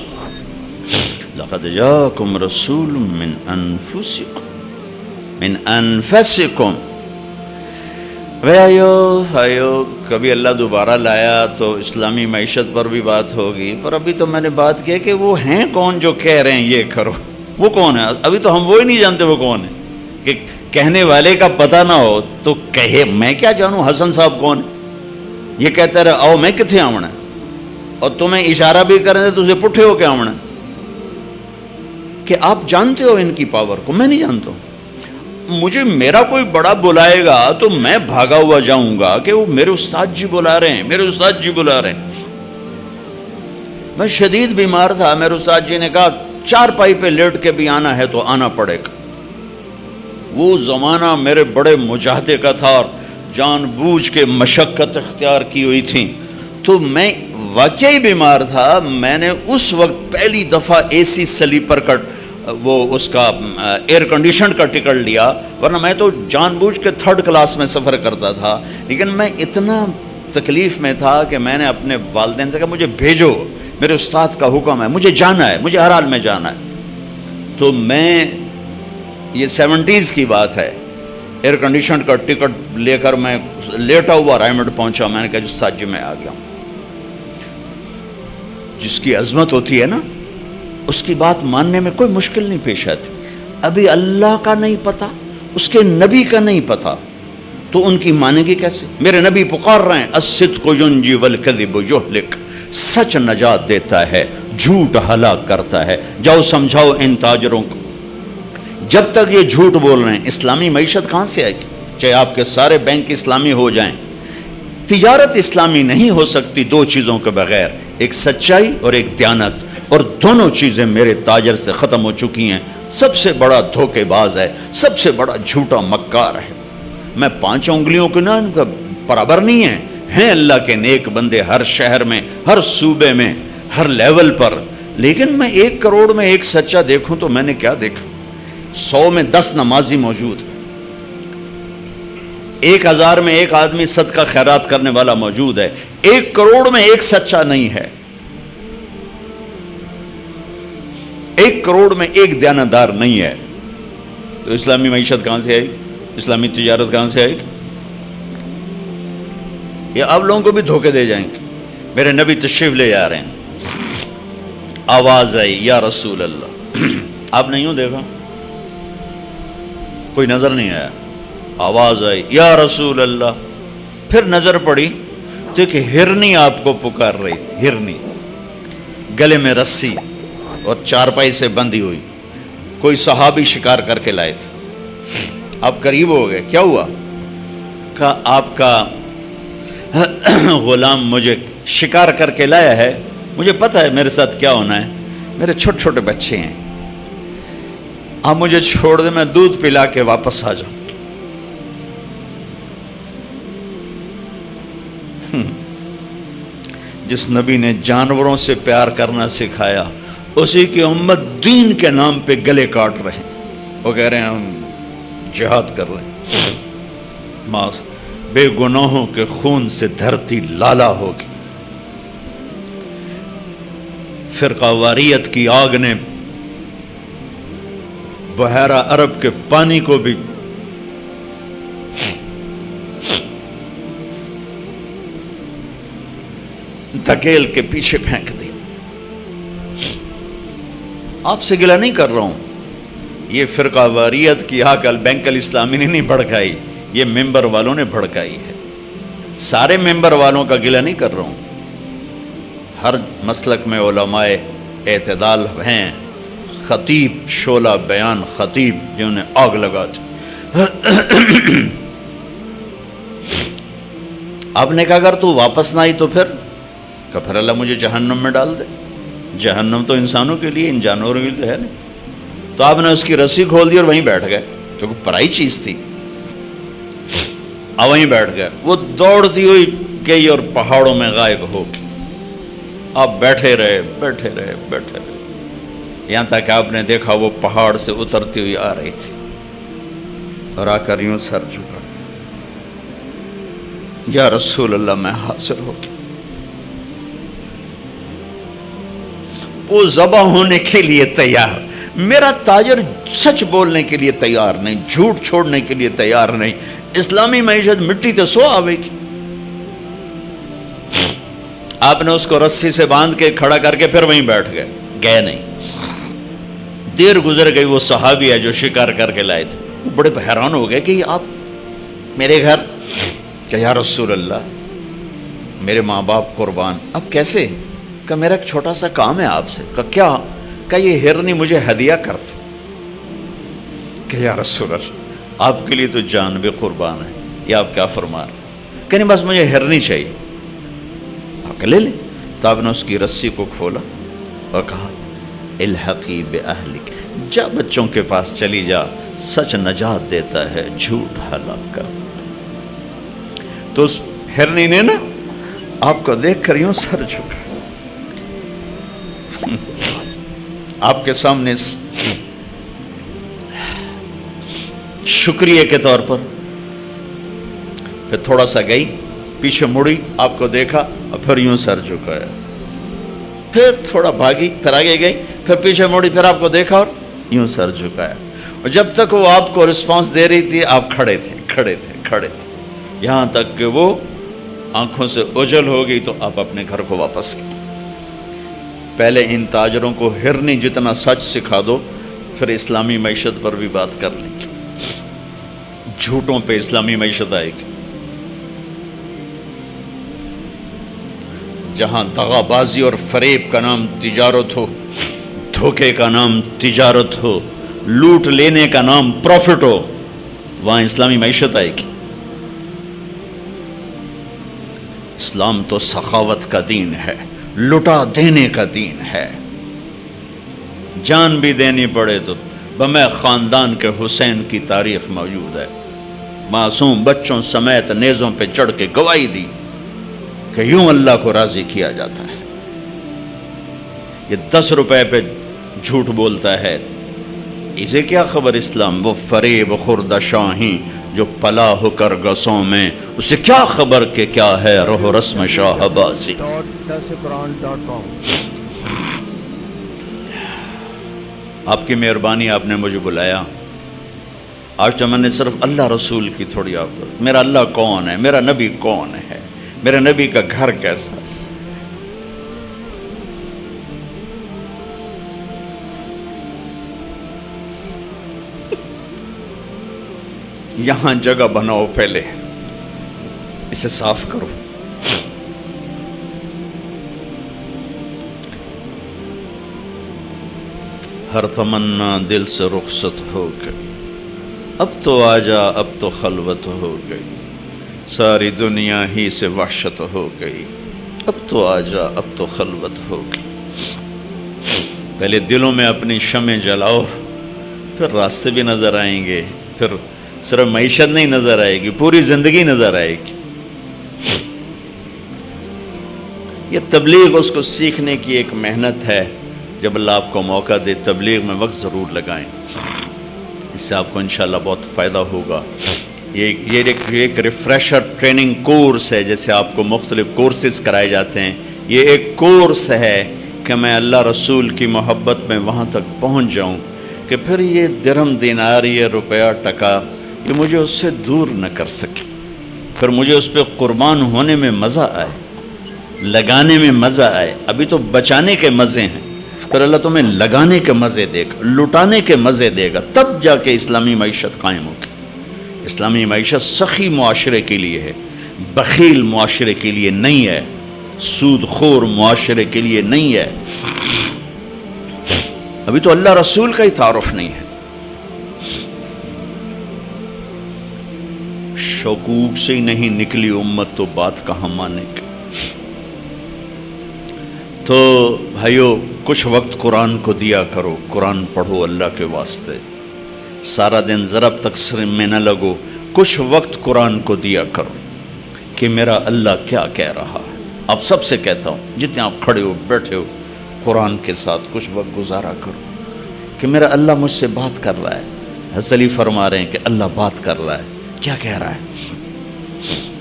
A: لقد جاءكم رسول من انفسكم آیو کبھی اللہ دوبارہ لایا تو اسلامی معیشت پر بھی بات ہوگی، پر ابھی تو میں نے بات کی کہ وہ ہیں کون جو کہہ رہے ہیں یہ کرو، وہ کون ہے؟ ابھی تو ہم وہی نہیں جانتے وہ کون ہے، کہ کہنے والے کا پتہ نہ ہو تو کہے میں کیا جانوں حسن صاحب کون ہے؟ یہ کہتا رہے آؤ میں کتنے آمنا ہے، اور تمہیں اشارہ بھی کریں تو اسے پٹھے ہو کے آمنا ہے، کہ آپ جانتے ہو ان کی پاور کو، میں نہیں جانتا ہوں۔ مجھے میرا کوئی بڑا بلائے گا تو میں بھاگا ہوا جاؤں گا کہ وہ میرے استاد جی بلا رہے ہیں، میرے استاد جی بلا رہے ہیں۔ میں شدید بیمار تھا، میرے استاد جی نے کہا 4 پائی پہ لیٹ کے بھی آنا ہے تو آنا پڑے گا۔ وہ زمانہ میرے بڑے مجاہدے کا تھا اور جان بوجھ کے مشقت اختیار کی ہوئی تھی، تو میں واقعی بیمار تھا۔ میں نے اس وقت پہلی دفعہ اے سی سلیپر کا وہ اس کا ایئر کنڈیشن کا ٹکٹ لیا، ورنہ میں تو جان بوجھ کے 3rd کلاس میں سفر کرتا تھا، لیکن میں اتنا تکلیف میں تھا کہ میں نے اپنے والدین سے کہا مجھے بھیجو، میرے استاد کا حکم ہے، مجھے جانا ہے، مجھے ہر حال میں جانا ہے۔ تو میں یہ 70s کی بات ہے، ایئر کنڈیشن کا ٹکٹ لے کر میں لیٹا ہوا رائمنڈ پہنچا۔ میں نے کہا استاد جی میں آ گیا ہوں۔ جس کی عظمت ہوتی ہے نا اس کی بات ماننے میں کوئی مشکل نہیں پیش آتی۔ ابھی اللہ کا نہیں پتا، اس کے نبی کا نہیں پتا، تو ان کی مانیں گے کیسے؟ میرے نبی پکار رہے ہیں الصدق ینجی والکذب یہلک، سچ نجات دیتا ہے، جھوٹ ہلاک کرتا ہے۔ جاؤ سمجھاؤ ان تاجروں کو، جب تک یہ جھوٹ بول رہے ہیں اسلامی معیشت کہاں سے آئے گی؟ چاہے آپ کے سارے بینک اسلامی ہو جائیں، تجارت اسلامی نہیں ہو سکتی 2 چیزوں کے بغیر، ایک سچائی اور ایک دیانت، اور دونوں چیزیں میرے تاجر سے ختم ہو چکی ہیں۔ سب سے بڑا دھوکے باز ہے، سب سے بڑا جھوٹا مکار ہے۔ میں 5 انگلیوں کے نا ان کا برابر نہیں ہیں اللہ کے نیک بندے ہر شہر میں، ہر صوبے میں، ہر لیول پر، لیکن میں 1 کروڑ میں 1 سچا دیکھوں تو میں نے کیا دیکھا؟ 100 میں 10 نمازی موجود، 1000 میں 1 آدمی صدقہ خیرات کرنے والا موجود ہے، 1 کروڑ میں 1 سچا نہیں ہے، 1 کروڑ میں 1 دیانتدار نہیں ہے۔ تو اسلامی معیشت کہاں سے آئے گی؟ اسلامی تجارت کہاں سے آئے گی؟ یہ آپ لوگوں کو بھی دھوکے دے جائیں گے۔ میرے نبی تشریف لے جا رہے ہیں، آواز آئی یا رسول اللہ، آپ نے یوں دیکھا، کوئی نظر نہیں آیا، آواز آئی یا رسول اللہ، پھر نظر پڑی تو ایک ہرنی آپ کو پکار رہی تھی، ہرنی گلے میں رسی اور 4 پائی سے بندھی ہوئی، کوئی صحابی شکار کر کے لائے تھے۔ آپ قریب ہو گئے، کیا ہوا؟ کہا آپ کا غلام مجھے شکار کر کے لایا ہے، مجھے پتہ ہے میرے ساتھ کیا ہونا ہے، میرے چھوٹے چھوٹے بچے ہیں، آپ مجھے چھوڑ دیں، میں دودھ پلا کے واپس آ جاؤں۔ جس نبی نے جانوروں سے پیار کرنا سکھایا، اسی کی امت دین کے نام پہ گلے کاٹ رہے ہیں۔ وہ کہہ رہے ہیں ہم جہاد کر رہے ہیں، بے گناہوں کے خون سے دھرتی لالا ہوگی۔ فرقہ واریت کی آگ نے بحیرہ عرب کے پانی کو بھی دھکیل کے پیچھے پھینک دیا۔ آپ سے گلہ نہیں کر رہا ہوں، یہ فرقہ واریت کی آگ البینک الاسلامی نے نہیں بھڑکائی، یہ ممبر والوں نے بھڑکائی ہے۔ سارے ممبر والوں کا گلہ نہیں کر رہا ہوں، ہر مسلک میں علماء اعتدال ہیں، خطیب شعلہ بیان خطیب جنہوں نے آگ لگا دی۔ آپ نے کہا اگر تو واپس نہ آئی تو پھر اللہ مجھے جہنم میں ڈال دے۔ جہنم تو انسانوں کے لیے، ان جانوروں کے لیے تو ہے نہیں۔ تو آپ نے اس کی رسی کھول دی اور وہیں بیٹھ گئے، کیونکہ پرائی چیز تھی، وہیں بیٹھ گئے۔ وہ دوڑتی ہوئی گئی اور پہاڑوں میں غائب ہو گئی۔ آپ بیٹھے رہے بیٹھے رہے بیٹھے رہے، یہاں تک آپ نے دیکھا وہ پہاڑ سے اترتی ہوئی آ رہی تھی اور آ کر یوں سر جھکا، یا رسول اللہ میں حاضر ہو گیا۔ وہ ذبح ہونے کے لیے تیار، میرا تاجر سچ بولنے کے لیے تیار نہیں، جھوٹ چھوڑنے کے لیے تیار نہیں، اسلامی معیشت مٹی تے سو آوے گی. آپ نے اس کو رسی سے باندھ کے کھڑا کر کے پھر وہیں بیٹھ گئے نہیں. دیر گزر گئی، وہ صحابی ہے جو شکار کر کے لائے تھے، وہ بڑے حیران ہو گئے کہ آپ میرے گھر، کہ یا رسول اللہ میرے ماں باپ قربان، اب کیسے؟ کہ میرا ایک چھوٹا سا کام ہے آپ سے. کہ کیا؟ کہ یہ ہرنی مجھے ہدیہ کرتے. کہ یا رسول اللہ آپ کے لیے تو جان بھی قربان ہے، یہ آپ کیا فرما رہے؟ کہ نہیں بس مجھے ہرنی چاہیے. آپ کہ لے لیں. تو آپ نے اس کی رسی کو کھولا اور کہا الحقی باہلک، جا بچوں کے پاس چلی جا، سچ نجات دیتا ہے، جھوٹ ہلاک کرتا. تو اس ہرنی نے نا آپ کو دیکھ کر یوں سر جھکا، آپ کے سامنے شکریہ کے طور پر پھر تھوڑا سا گئی، پیچھے مڑی، آپ کو دیکھا اور پھر یوں سر جھکایا. پھر تھوڑا بھاگی، پھر آگے گئی، پھر پیچھے مڑی، پھر آپ کو دیکھا اور یوں سر جھکایا. اور جب تک وہ آپ کو رسپانس دے رہی تھی آپ کھڑے تھے، یہاں تک کہ وہ آنکھوں سے اوجھل ہو گئی تو آپ اپنے گھر کو واپس گئے. پہلے ان تاجروں کو ہرنی جتنا سچ سکھا دو، پھر اسلامی معیشت پر بھی بات کر لیں گے. جھوٹوں پہ اسلامی معیشت آئے گی. جہاں دغا بازی اور فریب کا نام تجارت ہو، دھوکے کا نام تجارت ہو، لوٹ لینے کا نام پروفٹ ہو، وہاں اسلامی معیشت آئے گی. اسلام تو سخاوت کا دین ہے، لٹا دینے کا دین ہے. جان بھی دینی پڑے تو بمے خاندان کے حسین کی تاریخ موجود ہے. معصوم بچوں سمیت نیزوں پہ چڑھ کے گواہی دی کہ یوں اللہ کو راضی کیا جاتا ہے. یہ 10 روپے پہ جھوٹ بولتا ہے، اسے کیا خبر اسلام؟ وہ فریب خورد شاہی جو پلا ہو کر گسوں میں، اسے کیا خبر کہ کیا ہے روح و رسم شاہ عباسی. آپ کی مہربانی، آپ نے مجھے بلایا. آج تو میں نے صرف اللہ رسول کی تھوڑی آپ کو، میرا اللہ کون ہے، میرا نبی کون ہے، میرے نبی کا گھر کیسا ہے. یہاں جگہ بناؤ، پہلے اسے صاف کرو. ہر تمنا دل سے رخصت ہو گئی، اب تو آجا، اب تو خلوت ہو گئی، ساری دنیا ہی سے وحشت ہو گئی، اب تو آجا، اب تو خلوت ہو گئی. پہلے دلوں میں اپنی شمع جلاؤ، پھر راستے بھی نظر آئیں گے، پھر صرف معیشت نہیں نظر آئے گی، پوری زندگی نظر آئے گی. یہ تبلیغ اس کو سیکھنے کی ایک محنت ہے. جب اللہ آپ کو موقع دے تبلیغ میں وقت ضرور لگائیں، اس سے آپ کو انشاءاللہ بہت فائدہ ہوگا. یہ ایک ریفریشر ٹریننگ کورس ہے، جیسے آپ کو مختلف کورسز کرائے جاتے ہیں. یہ ایک کورس ہے کہ میں اللہ رسول کی محبت میں وہاں تک پہنچ جاؤں کہ پھر یہ درہم دینار، یہ روپیہ ٹکا، یہ مجھے اس سے دور نہ کر سکے. پھر مجھے اس پہ قربان ہونے میں مزہ آئے، لگانے میں مزہ آئے. ابھی تو بچانے کے مزے ہیں، پھر اللہ تمہیں لگانے کے مزے دے گا، لٹانے کے مزے دے گا، تب جا کے اسلامی معیشت قائم ہوگی. اسلامی معیشت سخی معاشرے کے لیے ہے، بخیل معاشرے کے لیے نہیں ہے، سود خور معاشرے کے لیے نہیں ہے. ابھی تو اللہ رسول کا ہی تعارف نہیں ہے. شکوک سے ہی نہیں نکلی امت تو بات کہاں مانے کی. تو بھائیو، کچھ وقت قرآن کو دیا کرو، قرآن پڑھو اللہ کے واسطے. سارا دن ضرب تقسیم میں نہ لگو، کچھ وقت قرآن کو دیا کرو کہ میرا اللہ کیا کہہ رہا ہے. آپ سب سے کہتا ہوں، جتنے آپ کھڑے ہو بیٹھے ہو، قرآن کے ساتھ کچھ وقت گزارا کرو کہ میرا اللہ مجھ سے بات کر رہا ہے. حضرت علی فرما رہے ہیں کہ اللہ بات کر رہا ہے، کیا کہہ رہا ہے.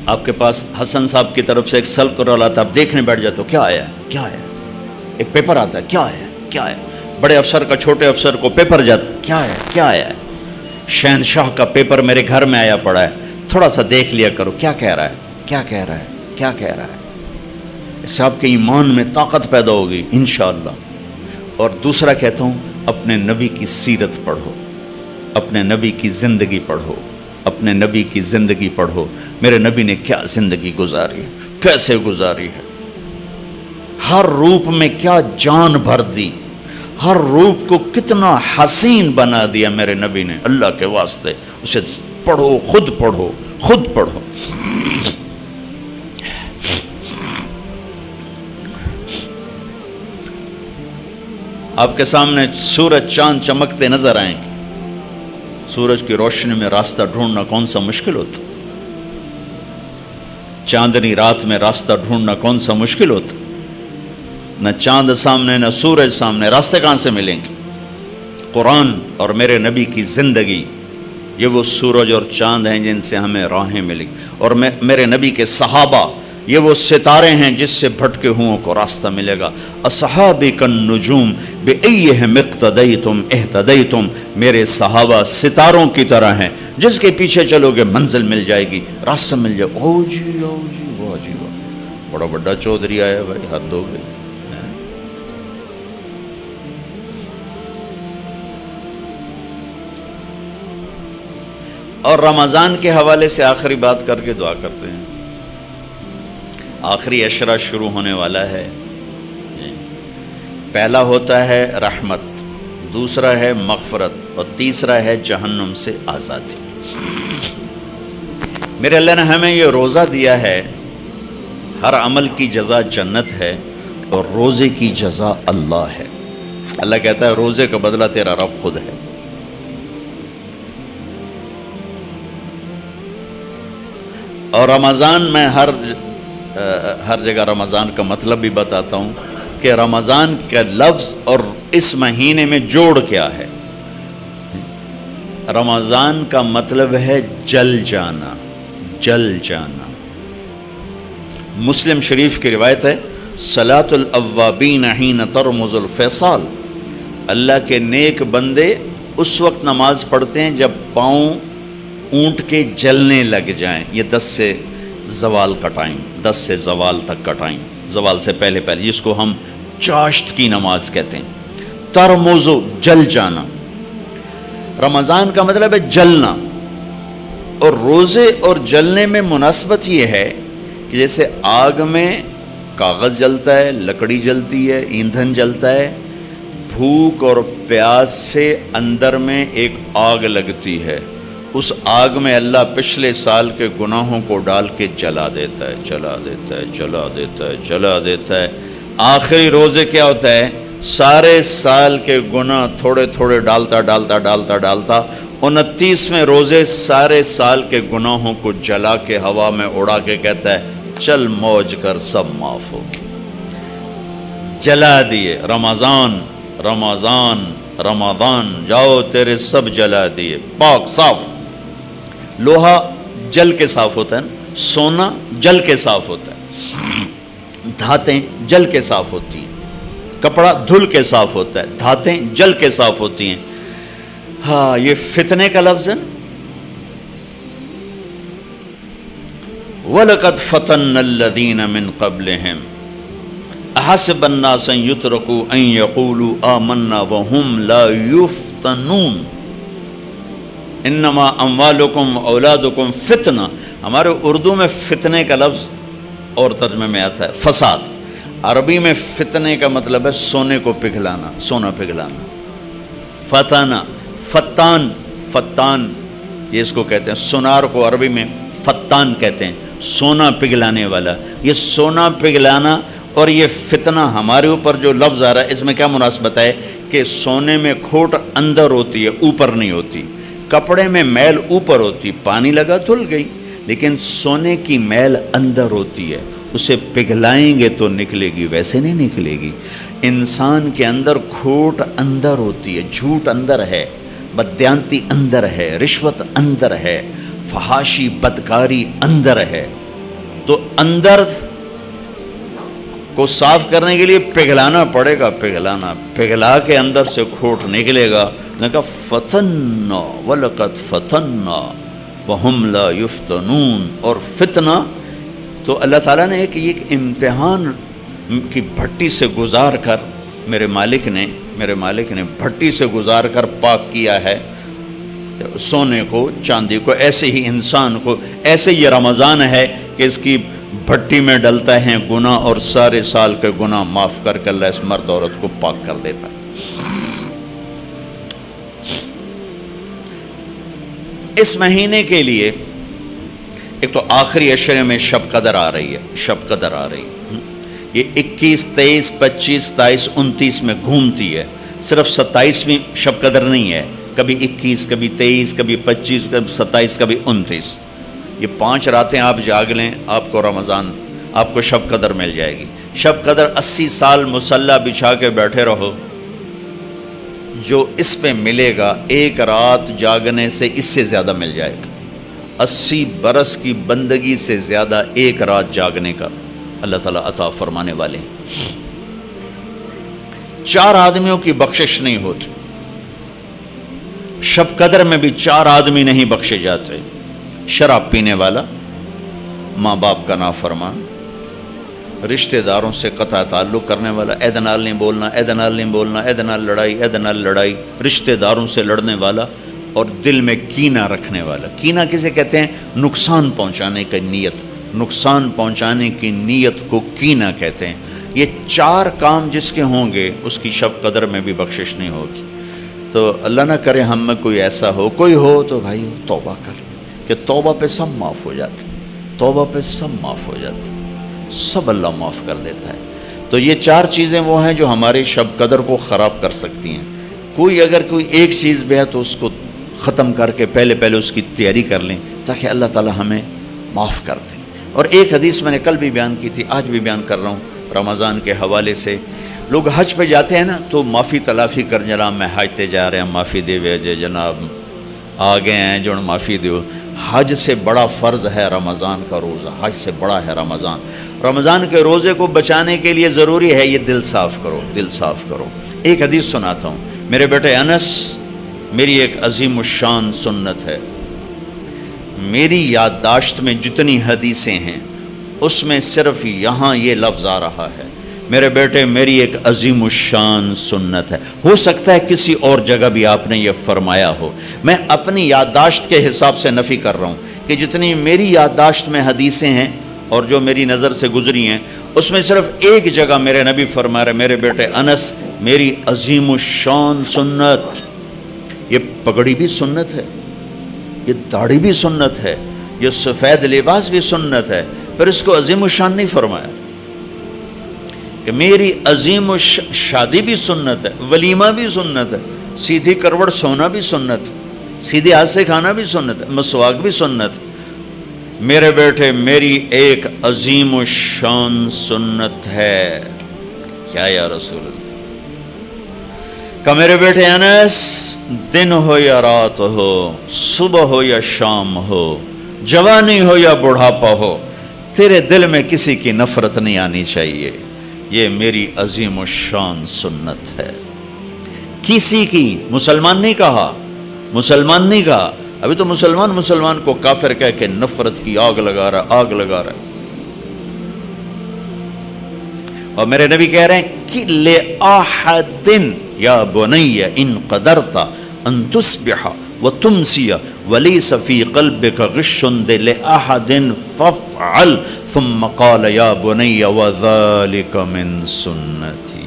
A: آپ کے پاس حسن صاحب کی طرف سے ایک سلک رول آتا ہے، آپ دیکھنے بیٹھ جاتے ہو، کیا آیا ہے، کیا آیا ہے. ایک پیپر آتا ہے، کیا آیا ہے، کیا آیا ہے. بڑے افسر کا چھوٹے افسر کو پیپر جاتا، کیا آیا ہے، کیا آیا ہے. شہنشاہ کا پیپر میرے گھر میں آیا پڑا ہے، تھوڑا سا دیکھ لیا کرو کیا کہہ رہا ہے، کیا کہہ رہا ہے، کیا کہہ رہا ہے، اس سے آپ کے ایمان میں طاقت پیدا ہوگی انشاءاللہ۔ اور دوسرا کہتا ہوں اپنے نبی کی سیرت پڑھو، اپنے نبی کی زندگی پڑھو، اپنے نبی کی زندگی پڑھو، میرے نبی نے کیا زندگی گزاری ہے، کیسے گزاری ہے، ہر روپ میں کیا جان بھر دی، ہر روپ کو کتنا حسین بنا دیا میرے نبی نے، اللہ کے واسطے اسے پڑھو، خود پڑھو، خود پڑھو۔ آپ کے سامنے سورج چاند چمکتے نظر آئیں گے، سورج کی روشنی میں راستہ ڈھونڈنا کون سا مشکل ہوتا، چاندنی رات میں راستہ ڈھونڈنا کون سا مشکل ہوتا، نہ چاند سامنے نہ سورج سامنے، راستے کہاں سے ملیں گے؟ قرآن اور میرے نبی کی زندگی، یہ وہ سورج اور چاند ہیں جن سے ہمیں راہیں ملیں گی، اور میرے نبی کے صحابہ یہ وہ ستارے ہیں جس سے بھٹکے ہوں کو راستہ ملے گا۔ اصحابی النجوم بأیہم اقتدیتم اہتدیتم، میرے صحابہ ستاروں کی طرح ہیں جس کے پیچھے چلو گے منزل مل جائے گی، راستہ مل جائے گا۔ او جی واہ جی واہ، بڑا بڑا چودھری آیا بھائی، حد ہو گئی۔ اور رمضان کے حوالے سے آخری بات کر کے دعا کرتے ہیں۔ آخری عشرہ شروع ہونے والا ہے، پہلا ہوتا ہے رحمت، دوسرا ہے مغفرت، اور تیسرا ہے جہنم سے آزادی۔ میرے اللہ نے ہمیں یہ روزہ دیا ہے، ہر عمل کی جزا جنت ہے اور روزے کی جزا اللہ ہے۔ اللہ کہتا ہے روزے کا بدلہ تیرا رب خود ہے۔ اور رمضان میں ہر جگہ رمضان کا مطلب بھی بتاتا ہوں کہ رمضان کا لفظ اور اس مہینے میں جوڑ کیا ہے۔ رمضان کا مطلب ہے جل جانا، جل جانا۔ مسلم شریف کی روایت ہے صلاۃ الاوابین حین ترمز الفصال، اللہ کے نیک بندے اس وقت نماز پڑھتے ہیں جب پاؤں اونٹ کے جلنے لگ جائیں۔ یہ 10 سے زوال کا ٹائم، 10 سے زوال تک کا ٹائم، زوال سے پہلے پہلے، جس کو ہم چاشت کی نماز کہتے ہیں۔ ترمزو، جل جانا، رمضان کا مطلب ہے جلنا۔ اور روزے اور جلنے میں مناسبت یہ ہے کہ جیسے آگ میں کاغذ جلتا ہے، لکڑی جلتی ہے، ایندھن جلتا ہے، بھوک اور پیاس سے اندر میں ایک آگ لگتی ہے، اس آگ میں اللہ پچھلے سال کے گناہوں کو ڈال کے جلا دیتا ہے، جلا دیتا ہے، جلا دیتا ہے، جلا دیتا ہے۔ آخری روزے کیا ہوتا ہے؟ سارے سال کے گناہ تھوڑے تھوڑے ڈالتا ڈالتا ڈالتا ڈالتا 29ویں روزے سارے سال کے گناہوں کو جلا کے ہوا میں اڑا کے کہتا ہے چل موج کر، سب معاف ہو گئے۔ جلا دیے، رمضان رمضان رمضان، جاؤ تیرے سب جلا دیے، پاک صاف۔ لوہا جل کے صاف ہوتا ہے، سونا جل کے صاف ہوتا ہے، دھاتیں جل کے صاف ہوتی ہیں، کپڑا دھل کے صاف ہوتا ہے، دھاتیں جل کے صاف ہوتی ہیں۔ ہاں، یہ فتنے کا لفظ ہے۔ وَلَقَدْ فَتَنَّ الَّذِينَ مِن قَبْلِهِمْ أَحَسِبَ النَّاسَ أَن يُتْرَكُوا أَن يَقُولُوا آمَنَّا وَهُمْ لَا يُفْتَنُونَ انما اموالکم اولادکم فتنہ۔ ہمارے اردو میں فتنے کا لفظ اور ترجمے میں آتا ہے فساد، عربی میں فتنے کا مطلب ہے سونے کو پگھلانا، سونا پگھلانا۔ فتنہ، فتان، فتان یہ اس کو کہتے ہیں، سونار کو عربی میں فتان کہتے ہیں، سونا پگھلانے والا۔ یہ سونا پگھلانا اور یہ فتنہ ہمارے اوپر جو لفظ آ رہا ہے، اس میں کیا مناسبت ہے کہ سونے میں کھوٹ اندر ہوتی ہے، اوپر نہیں ہوتی۔ کپڑے میں میل اوپر ہوتی، پانی لگا دھل گئی، لیکن سونے کی میل اندر ہوتی ہے، اسے پگھلائیں گے تو نکلے گی، ویسے نہیں نکلے گی۔ انسان کے اندر کھوٹ اندر ہوتی ہے، جھوٹ اندر ہے، بددیانتی اندر ہے، رشوت اندر ہے، فحاشی بدکاری اندر ہے۔ تو اندر کو صاف کرنے کے لیے پگھلانا پڑے گا، پگھلانا، پگھلا کے اندر سے کھوٹ نکلے گا۔ نے کہا فتنہ، وَلَقَدْ فَتَنَّا، وَهُمْ لَا يُفْتَنُونَ. اور فتنہ تو اللہ تعالیٰ نے ایک امتحان کی بھٹی سے گزار کر میرے مالک نے بھٹی سے گزار کر پاک کیا ہے سونے کو چاندی کو. ایسے ہی انسان کو ایسے یہ رمضان ہے کہ اس کی بھٹی میں ڈلتا ہے گناہ اور سارے سال کے گناہ معاف کر کے اللہ اس مرد عورت کو پاک کر دیتا ہے. اس مہینے کے لیے ایک تو آخری عشرے میں شب قدر آ رہی ہے. یہ 21 23 25 27 29 میں گھومتی ہے. صرف 27ویں شب قدر نہیں ہے, کبھی 21 کبھی 23 کبھی 25 کبھی 27 کبھی 29. یہ 5 راتیں آپ جاگ لیں, آپ کو رمضان, آپ کو شب قدر مل جائے گی. شب قدر 80 سال مصلی بچھا کے بیٹھے رہو, جو اس پہ ملے گا ایک رات جاگنے سے اس سے زیادہ مل جائے گا. 80 برس کی بندگی سے زیادہ ایک رات جاگنے کا اللہ تعالیٰ عطا فرمانے والے ہیں. 4 آدمیوں کی بخشش نہیں ہوتی. شب قدر میں بھی 4 آدمی نہیں بخشے جاتے. شراب پینے والا, ماں باپ کا نافرمان, رشتہ داروں سے قطع تعلق کرنے والا, اے دنال نہیں بولنا, اے دنال نہیں بولنا, اے دنال لڑائی, اے دنال لڑائی, رشتہ داروں سے لڑنے والا, اور دل میں کینہ رکھنے والا. کینہ کسے کہتے ہیں؟ نقصان پہنچانے کی نیت, نقصان پہنچانے کی نیت کو کینہ کہتے ہیں. یہ 4 کام جس کے ہوں گے اس کی شب قدر میں بھی بخشش نہیں ہوگی. تو اللہ نہ کرے ہم میں کوئی ایسا ہو, کوئی ہو تو بھائی توبہ کر, کہ توبہ پہ سب معاف ہو جاتے, توبہ پہ سب معاف ہو جاتے, سب اللہ معاف کر دیتا ہے. تو یہ 4 چیزیں وہ ہیں جو ہماری شب قدر کو خراب کر سکتی ہیں. اگر کوئی ایک چیز بھی ہے تو اس کو ختم کر کے پہلے اس کی تیاری کر لیں تاکہ اللہ تعالی ہمیں معاف کر دے. اور ایک حدیث میں نے کل بھی بیان کی تھی, آج بھی بیان کر رہا ہوں رمضان کے حوالے سے. لوگ حج پہ جاتے ہیں نا تو معافی تلافی کر, جناب میں حج تے جا رہے ہیں معافی دے ویجے, جناب آ گئے ہیں جو معافی دیو. حج سے بڑا فرض ہے رمضان کا روزہ, حج سے بڑا ہے رمضان. رمضان کے روزے کو بچانے کے لیے ضروری ہے یہ دل صاف کرو, دل صاف کرو. ایک حدیث سناتا ہوں. میرے بیٹے انس, میری ایک عظیم الشان سنت ہے. میری یادداشت میں جتنی حدیثیں ہیں اس میں صرف یہاں یہ لفظ آ رہا ہے, میرے بیٹے میری ایک عظیم الشان سنت ہے. ہو سکتا ہے کسی اور جگہ بھی آپ نے یہ فرمایا ہو. میں اپنی یادداشت کے حساب سے نفی کر رہا ہوں کہ جتنی میری یادداشت میں حدیثیں ہیں اور جو میری نظر سے گزری ہیں اس میں صرف ایک جگہ میرے نبی فرما رہے, میرے بیٹے انس میری عظیم الشان سنت. یہ پگڑی بھی سنت ہے, یہ داڑھی بھی سنت ہے, یہ سفید لباس بھی سنت ہے, پھر اس کو عظیم الشان نہیں فرمایا. کہ میری عظیم شادی بھی سنت ہے, ولیمہ بھی سنت ہے, سیدھی کروڑ سونا بھی سنت, سیدھے ہاتھ سے کھانا بھی سنت ہے, مسواک بھی سنت. میرے بیٹے میری ایک عظیم الشان سنت ہے. کیا یا رسول اللہ؟ کہ میرے بیٹے انس, دن ہو یا رات ہو, صبح ہو یا شام ہو, جوانی ہو یا بڑھاپا ہو, تیرے دل میں کسی کی نفرت نہیں آنی چاہیے. یہ میری عظیم الشان سنت ہے. کسی کی, مسلمان نہیں کہا, مسلمان نہیں کہا. ابھی تو مسلمان کو کافر کہہ کے نفرت کی آگ لگا رہا ہے. اور میرے نبی کہہ رہے ہیں کہ لِأَحَدٍ یا بنی ان قدرت ان تصبح وتمسی ولیس فی قلبک غش لأحد فافعل. ثم قال یا بنی وذلک من سنتی,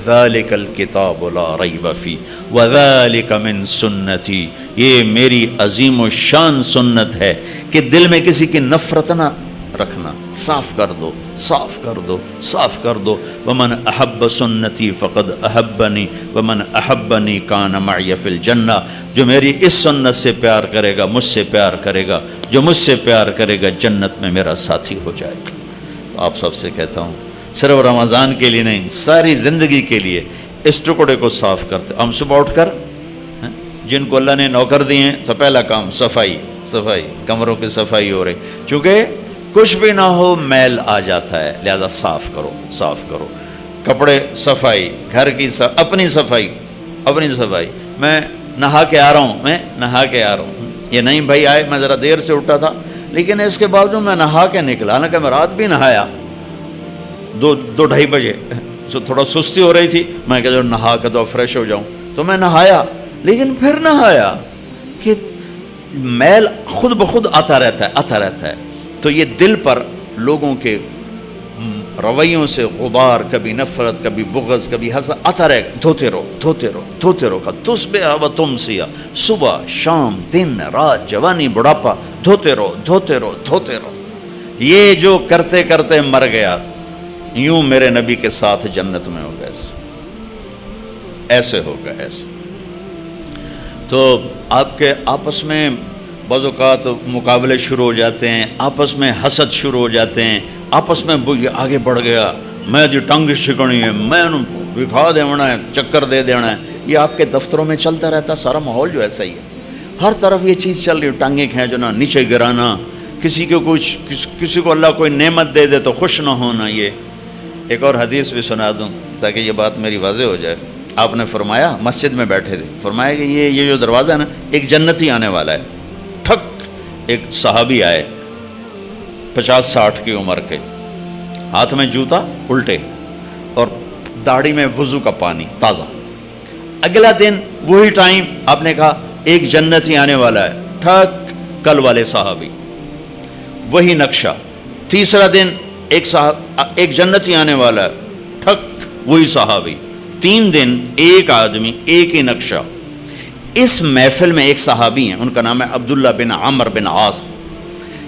A: ذالک الکتاب لا ریب فی وذالک من سنتی. یہ میری عظیم و شان سنت ہے کہ دل میں کسی کی نفرت نہ رکھنا, صاف کر دو, صاف کر دو, صاف کر دو. ومن احب سنتی فقد احبنی ومن احبنی کان معی فی الجنہ. جو میری اس سنت سے پیار کرے گا مجھ سے پیار کرے گا, جو مجھ سے پیار کرے گا جنت میں میرا ساتھی ہو جائے گا. تو آپ سب سے کہتا ہوں صرف رمضان کے لیے نہیں, ساری زندگی کے لیے اس ٹکڑے کو صاف کرتے. ہم صبح اٹھ کر جن کو اللہ نے نوکر دیے ہیں تو پہلا کام صفائی, کمروں کی صفائی ہو رہی, چونکہ کچھ بھی نہ ہو میل آ جاتا ہے, لہذا صاف کرو, صاف کرو. کپڑے صفائی, گھر کی اپنی صفائی. میں نہا کے آ رہا ہوں, یہ نہیں بھائی آئے میں ذرا دیر سے اٹھا تھا لیکن اس کے باوجود میں نہا کے نکلا، حالانکہ میں رات بھی نہایا 2-2:30 بجے، تھوڑا سستی ہو رہی تھی، میں کہ جو نہا کے تو فریش ہو جاؤں، تو میں نہایا، لیکن پھر نہایا کہ میل خود بخود آتا رہتا ہے. تو یہ دل پر لوگوں کے رویوں سے غبار، کبھی نفرت، کبھی بغض، کبھی حسد آتا رہے، دھوتے رہو کا تصبح و تمسی، صبح شام دن رات جوانی بڑھاپا، دھوتے رہو. یہ جو کرتے کرتے مر گیا، یوں میرے نبی کے ساتھ جنت میں ہوگا، ایسے ہوگا ایسے. تو آپ کے آپس میں بعض اوقات مقابلے شروع ہو جاتے ہیں، آپس میں حسد شروع ہو جاتے ہیں، آپس میں وہ یہ آگے بڑھ گیا، میں جو ٹنگ چھکڑی ہے، میں انہوں دکھا دینا ہے، چکر دے دینا ہے. یہ آپ کے دفتروں میں چلتا رہتا، سارا ماحول جو ایسا ہی ہے، ہر طرف یہ چیز چل رہی ہے، ٹانگیں کھینچنا، نیچے گرانا، کسی کو اللہ کوئی نعمت دے دے تو خوش نہ ہونا. یہ ایک اور حدیث بھی سنا دوں تاکہ یہ بات میری واضح ہو جائے. آپ نے فرمایا، مسجد میں بیٹھے تھے، فرمایا کہ یہ جو دروازہ ہے نا، ایک جنتی آنے والا ہے. ٹھک ایک صحابی آئے 50-60 کی عمر کے، ہاتھ میں جوتا الٹے اور داڑھی میں وضو کا پانی تازہ. اگلا دن وہی ٹائم آپ نے کہا ایک جنتی آنے والا ہے، ٹھک کل والے صحابی، وہی نقشہ. تیسرا دن ایک جنتی آنے والا ہے، ٹھک وہی صحابی. 3 دن ایک آدمی، ایک ہی نقشہ. اس محفل میں ایک صحابی ہیں، ان کا نام ہے عبداللہ بن عمر بن عاص.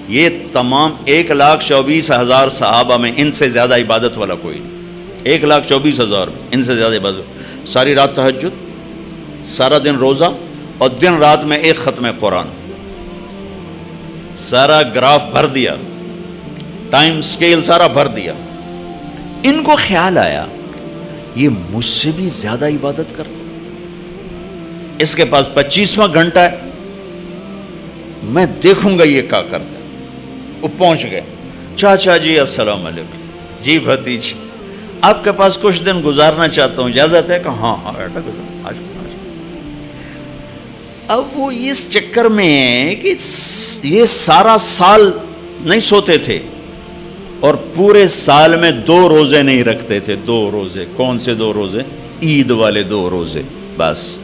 A: یہ تمام 1,24,000 صحابہ میں ان سے زیادہ عبادت والا کوئی نہیں. 1,24,000 ان سے زیادہ عبادت. ساری رات تہجد، سارا دن روزہ، اور دن رات میں ایک ختم قرآن. سارا گراف بھر دیا، ٹائم سکیل سارا بھر دیا. ان کو خیال آیا یہ مجھ سے بھی زیادہ عبادت کرتا، اس کے پاس 25واں گھنٹہ ہے، میں دیکھوں گا یہ کیا کرتا ہے. وہ پہنچ گئے. چاچا جی السلام علیکم. جی بھتیجی آپ کے پاس کچھ دن گزارنا چاہتا ہوں، اجازت ہے کہ ہاں بیٹا گزار. اب وہ اس چکر میں ہے کہ یہ سارا سال نہیں سوتے تھے اور پورے سال میں 2 روزے نہیں رکھتے تھے. 2 روزے. کون سے 2 روزے؟ عید والے 2 روزے. بس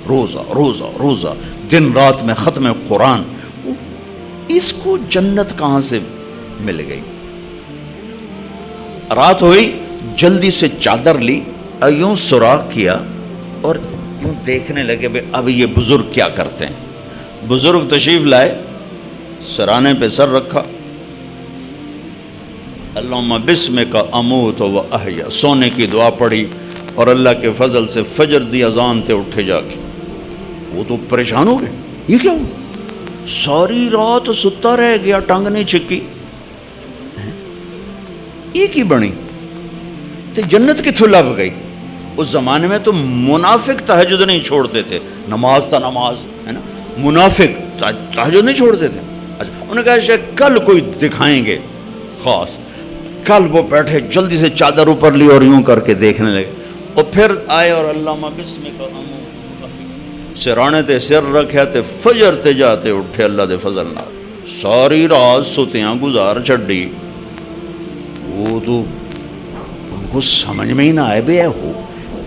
A: روزہ دن رات میں ختم قرآن. اس کو جنت کہاں سے مل گئی؟ رات ہوئی، جلدی سے چادر لی، یوں سراخ کیا اور یوں دیکھنے لگے بھئی اب یہ بزرگ کیا کرتے ہیں. بزرگ تشریف لائے، سرانے پہ سر رکھا، اللہم بسمک اموت و احیا، سونے کی دعا پڑھی اور اللہ کے فضل سے فجر دی اذان تے اٹھے جا کے. وہ تو پریشان ہو گئے، یہ کیا ہوا؟ ساری رات ستا رہ گیا، ٹانگ نہیں چھکی، یہ کی بنی تو جنت کی تھو لگ گئی. اس زمانے میں تو منافق تہجد نہیں چھوڑتے تھے، نماز تا نماز ہے نا، منافق تہجد نہیں چھوڑتے تھے. اچھا انہوں نے کہا شاید کل کوئی دکھائیں گے خاص. کل وہ بیٹھے، جلدی سے چادر اوپر لی اور یوں کر کے دیکھنے لگے. اور پھر آئے اور اللہم بسمک سرانے تے سر رکھے تے فجر تے جاتے اٹھے اللہ دے فضل نال. ساری رات ستیاں گزار چھڈی. وہ تو ان کو سمجھ میں ہی نہ آئے بے ہو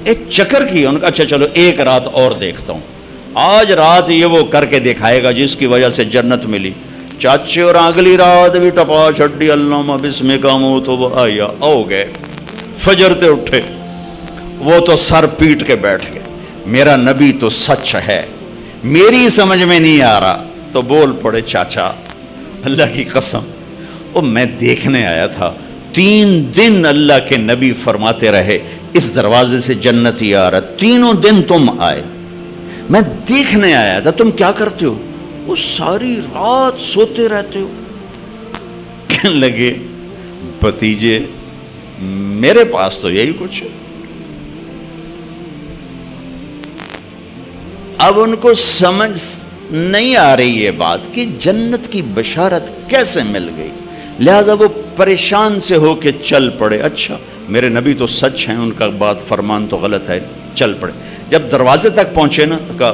A: ایک چکر کی. ان کا اچھا چلو ایک رات اور دیکھتا ہوں، آج رات یہ وہ کر کے دکھائے گا جس کی وجہ سے جنت ملی. چاچے اور اگلی رات بھی ٹپا چھڈی، اللہم بسمک اموت و احیا. ہو گئے فجر تے اٹھے. وہ تو سر پیٹ کے بیٹھ گئے، میرا نبی تو سچ ہے، میری سمجھ میں نہیں آ رہا. تو بول پڑے چاچا اللہ کی قسم وہ میں دیکھنے آیا تھا. 3 دن اللہ کے نبی فرماتے رہے اس دروازے سے جنتی آ رہا. 3 دن تم آئے، میں دیکھنے آیا تھا تم کیا کرتے ہو. وہ ساری رات سوتے رہتے ہو. کہنے لگے بھتیجے میرے پاس تو یہی کچھ ہے. اب ان کو سمجھ نہیں آ رہی یہ بات کہ جنت کی بشارت کیسے مل گئی. لہذا وہ پریشان سے ہو کے چل پڑے. اچھا میرے نبی تو سچ ہیں، ان کا بات فرمان تو غلط ہے. چل پڑے. جب دروازے تک پہنچے نا تو کہا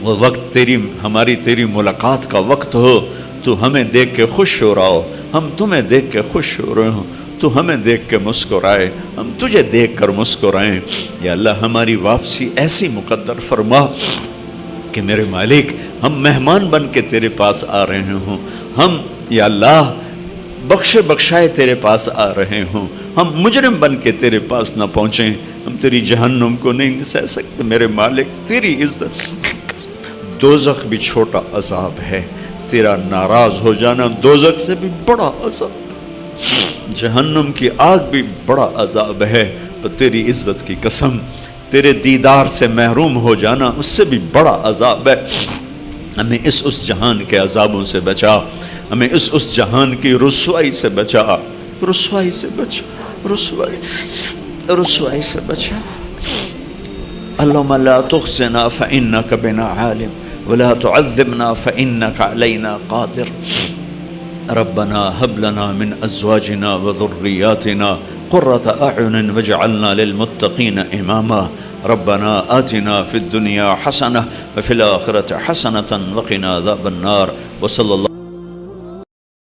A: وہ وقت ہماری تیری ملاقات کا وقت ہو، تو ہمیں دیکھ کے خوش ہو رہا ہو، ہم تمہیں دیکھ کے خوش ہو رہے ہوں، تو ہمیں دیکھ کے مسکرائے، ہم تجھے دیکھ کر مسکرائیں۔ یا اللہ ہماری واپسی ایسی مقدر فرما کہ میرے مالک ہم مہمان بن کے تیرے پاس آ رہے ہوں، ہم یا اللہ بخشے بخشائے تیرے پاس آ رہے ہوں، ہم مجرم بن کے تیرے پاس نہ پہنچیں، ہم تیری جہنم کو نہیں سہ سکتے میرے مالک، تیری عزت۔ دوزخ بھی چھوٹا عذاب ہے، تیرا ناراض ہو جانا دوزخ سے بھی بڑا عذاب، جہنم کی آگ بھی بڑا عذاب ہے، پر تیری عزت کی قسم تیرے دیدار سے محروم ہو جانا اس سے بھی بڑا عذاب ہے۔ ہمیں اس جہان کے عذابوں سے بچا، ہمیں اس جہان کی رسوائی سے بچا، رسوائی سے بچا، رسوائی سے بچا۔ اللهم لا تخزنا فإنك بنا عالم ولا تعذبنا فإنك علينا قادر۔ ربنا هب لنا من أزواجنا وذرياتنا قرة أعين واجعلنا للمتقين إماما۔ ربنا آتنا في الدنيا حسنة وفي الآخرة حسنة وقنا عذاب النار۔ وصلى الله